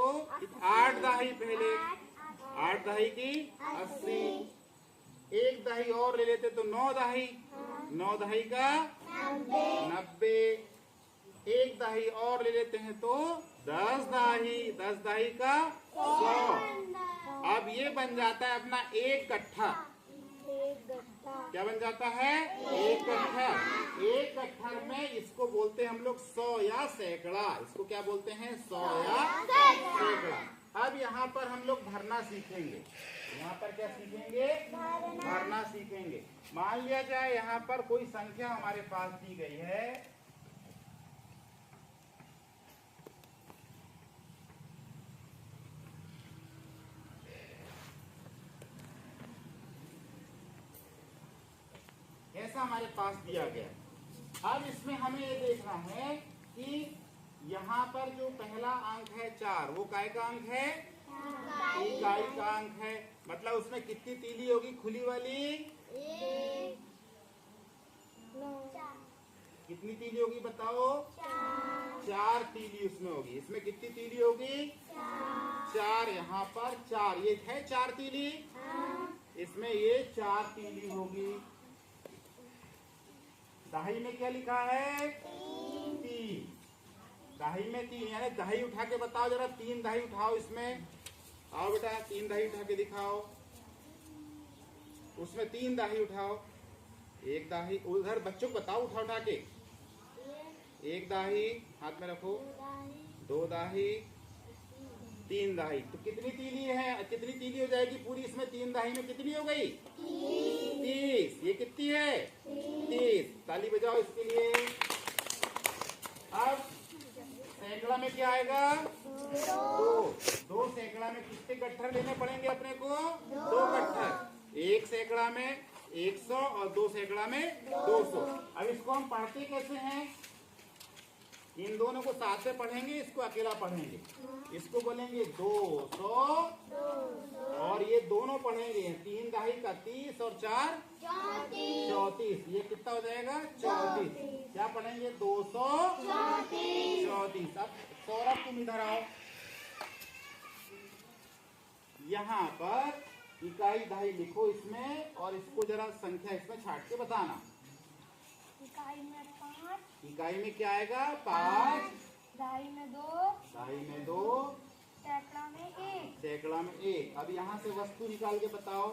8 दाही। पहले 8 दाही की 80। 1 दाही और ले लेते तो 9 दाही। 9 दाही का 90। 1 दाही और ले लेते हैं तो 10 दाही। 10 दाही का 100। अब ये बन जाता है अपना 1 कट्ठा। क्या बन जाता है? 1 कट्ठर। 1 कट्ठर में इसको बोलते हैं हम लोग 100 या सैकड़ा। इसको क्या बोलते हैं? 100 या सैकड़ा। अब यहाँ पर हम लोग भरना सीखेंगे। यहाँ पर क्या सीखेंगे? भरना सीखेंगे। मान लिया जाए यहाँ पर कोई संख्या हमारे पास दी गई है, ऐसा हमारे पास दिया गया। अब इसमें हमें ये देखना है कि यहाँ पर जो पहला अंक है 4, वो काय का अंक है? इकाई का अंक है। मतलब उसमें कितनी तीली होगी? खुली वाली कितनी तीली होगी बताओ? 4 तीली उसमें होगी। इसमें कितनी तीली होगी? 4। यहाँ पर 4, ये है 4 तीली, इसमें ये 4 तीली होगी। दाही में क्या लिखा है? 3। दाही में 3, यानी दाही उठा के बताओ जरा। 3 दाही उठाओ इसमें। आओ बेटा 3 दाही उठा के दिखाओ। उसमें 3 दाही उठाओ। 1 दाही उधर बच्चों को बताओ, उठा के। 1 दाही हाथ में रखो, 2 दाही, 3 दाही। तो कितनी तीली है, कितनी तीली हो जाएगी पूरी इसमें? 3 दाही में कितनी हो गई? 30। ये कितनी है? 30। ताली बजाओ इसके लिए। अब सैकड़ा में क्या आएगा? 2 सैकड़ा में कितने गट्ठर लेने पड़ेंगे अपने को? 2 गट्ठर। 1 सैकड़ा में 100 और 2 सैकड़ा में 200। अब इसको हम पढ़ते कैसे हैं? इन दोनों को साथ में पढ़ेंगे, इसको अकेला पढ़ेंगे। इसको बोलेंगे 200 और ये दोनों पढ़ेंगे 3 दाही का 30 और 4 34। ये कितना हो जाएगा? 34। क्या पढ़ेंगे? 234। अब सौरभ तुम इधर आओ। यहाँ पर इकाई दाही लिखो इसमें और इसको जरा संख्या इसमें छाट के बताना। इकाई में 5, इकाई में क्या आएगा? 5, दाई में 2, दाही में 2, सैकड़ा में 1। सैकड़ा में 1। अब यहाँ से वस्तु निकाल के बताओ।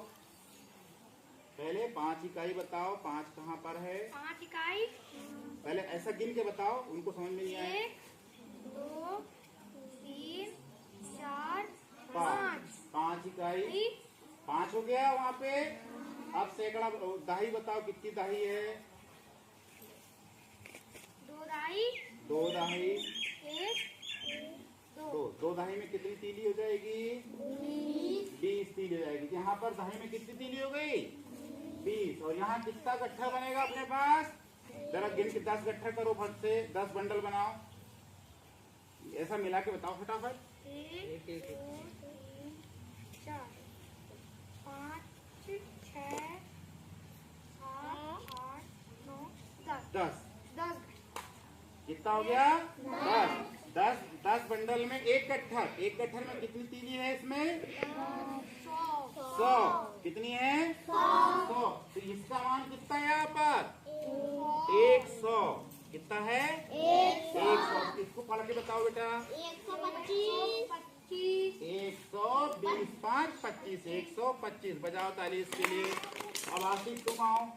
पहले 5 इकाई बताओ। 5 कहाँ पर है? 5 इकाई। पहले ऐसा गिन के बताओ, उनको समझ में नहीं आया। 1, 2, 3, 4, 5। 5 इकाई। 5 हो गया वहाँ पे। अब सैकड़ा दाही बताओ, कितनी दाही है? 2 दाई। 2 दाही। 1, 2, 2 दाही में कितनी तीली हो जाएगी? 20 तीली हो जाएगी। यहाँ पर दाही में कितनी तीली हो गई? 20। और यहाँ कितना गट्ठर बनेगा अपने पास? जरा गिन के 10 गट्ठर करो फट से। 10 बंडल बनाओ। ऐसा मिला के बताओ फटाफट। 1, 2, 3, 4, 5, 6, 7, 8, 9, 10। 10 कितना हो गया? 10 बंडल में 1 गट्ठर। 1 गट्ठर में कितनी तीली है इसमें? 100। कितनी है? 100। तो इसका मान कितना है यहाँ पर? 100। कितना है? 100। इसको पढ़ के बताओ बेटा। 125, 120, 5, 25। 125। बजाओ ताली इसके लिए। अब आशीष तुम आओ,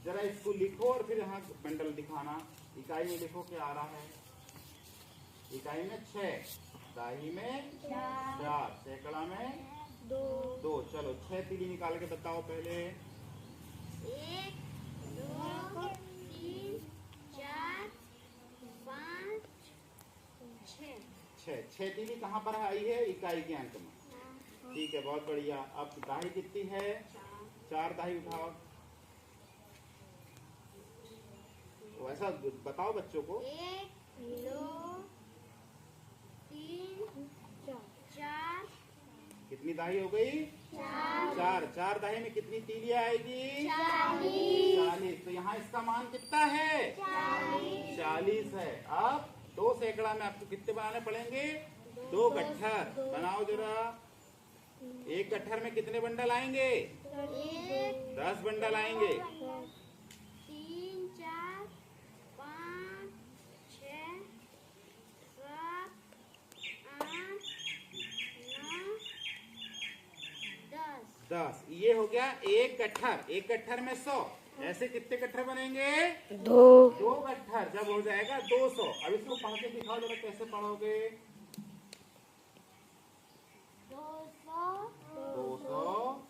जरा इसको लिखो और फिर यहाँ बंडल दिखाना। इकाई में लिखो क्या आ रहा है? इकाई में 6, दाही में 4, सैकड़ा में 2। चलो 6 तीली निकाल के बताओ पहले। 1, 2, 3, 4, 5, 6। 6 तीली कहाँ पर आई है? इकाई के अंक में। ठीक है, बहुत बढ़िया। अब दाही कितनी है? 4 दाही उठाओ। वैसा बताओ बच्चों को। 1, 2, 3, 4। कितनी दाही हो गई? 4 दाही में कितनी तीली आएगी? 40। तो यहाँ इसका मान कितना है? 40 है। अब 2 सैकड़ा में आपको कितने बनाने पड़ेंगे? 2 गट्ठर बनाओ जरा। 1 गट्ठर में कितने बंडल आएंगे? 10 बंडल आएंगे। 3, 4, 5, 6, 7, 8, 9, 10। ये हो गया 1 गट्ठर। 1 गट्ठर में 100। ऐसे कितने गट्ठर बनेंगे? 2 गट्ठर। जब हो जाएगा 200। अब इसको पढ़ के दिखाओ जरा, कैसे पढ़ोगे? 200,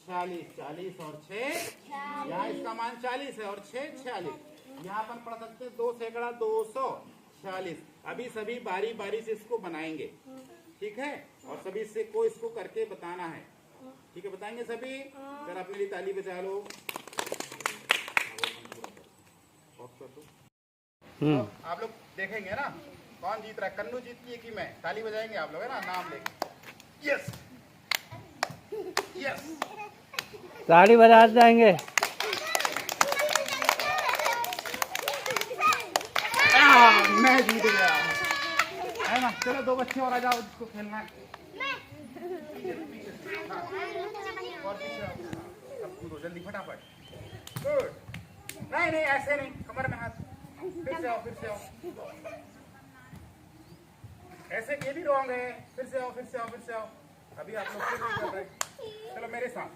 40 और 6। यहाँ इसका मान 40 है और 6 46। यहाँ पर पढ़ सकते हैं 2 सैकड़ा 240। अभी सभी बारी बारी से इसको बनाएंगे, ठीक है? और सभी से को इसको करके बताना है, ठीक है? बताएंगे सभी। जरा अपने लिए ताली बजा लो। आप लोग देखेंगे ना कौन जीत रहा है। कन्नू जीतती है कि मैं? ताली बजाएंगे आप लोग, है ना? नाम लेके। Yes yes. ताली बजा जाएंगे। मैं जीत गया, है ना? चलो 2 बच्चे और आ जाओ, जिसको खेलना है। और पीछे आओ। अब कूदो जल्दी फटाफट। गुड। नहीं ऐसे नहीं, कमर में हाथ। फिर से आओ। ऐसे ये भी रॉन्ग है। फिर से आओ। अभी आप लोग फिर नहीं कर रहे। चलो मेरे साथ।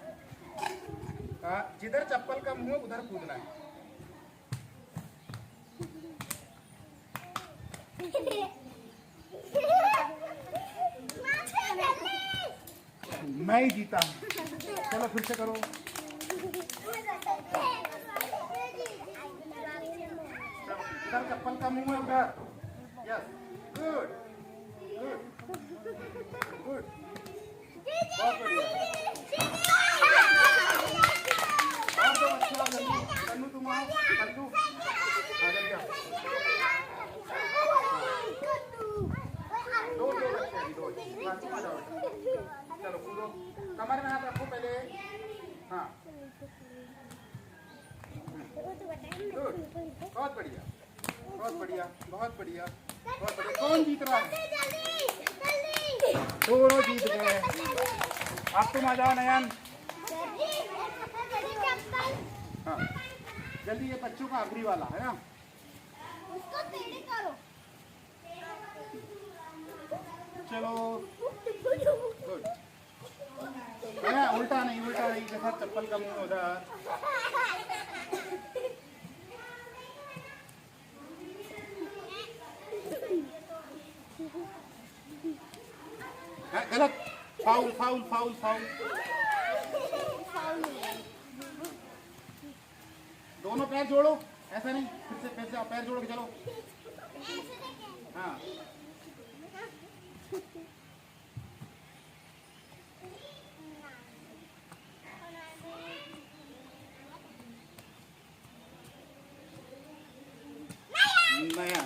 जिधर चप्पल का मुंह है उधर कूदना है। मैं ही जीता। चलो फिर से करो। इधर चप्पल का मुंह है उधर। यस, गुड गुड गुड, बहुत बढ़िया। और दो बच्चे आओ जल्दी। कन्नू तुम आओ, कन्नू आ जाओ। दो बच्चे हैं, दो। तुम आ जाओ। चलो कूदो, कमर में हाथ रखो पहले। हाँ गुड, बहुत बढ़िया बहुत बढ़िया बहुत बढ़िया बहुत बढ़िया। कौन जीत रहा है? दोनों जीत गए। अब तुम आ जाओ नयन। हाँ जल्दी, ये बच्चों का आखिरी वाला है ना। चलो गुड। उल्टा नहीं, उल्टा नहीं, जैसा चप्पल का मुंह उधर। गलत, फाउल फाउल फाउल फाउल। दोनों पैर जोड़ो, ऐसा नहीं, फिर से पैर जोड़ के चलो। हाँ नया।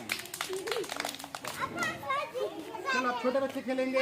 चलो अब छोटे बच्चे खेलेंगे।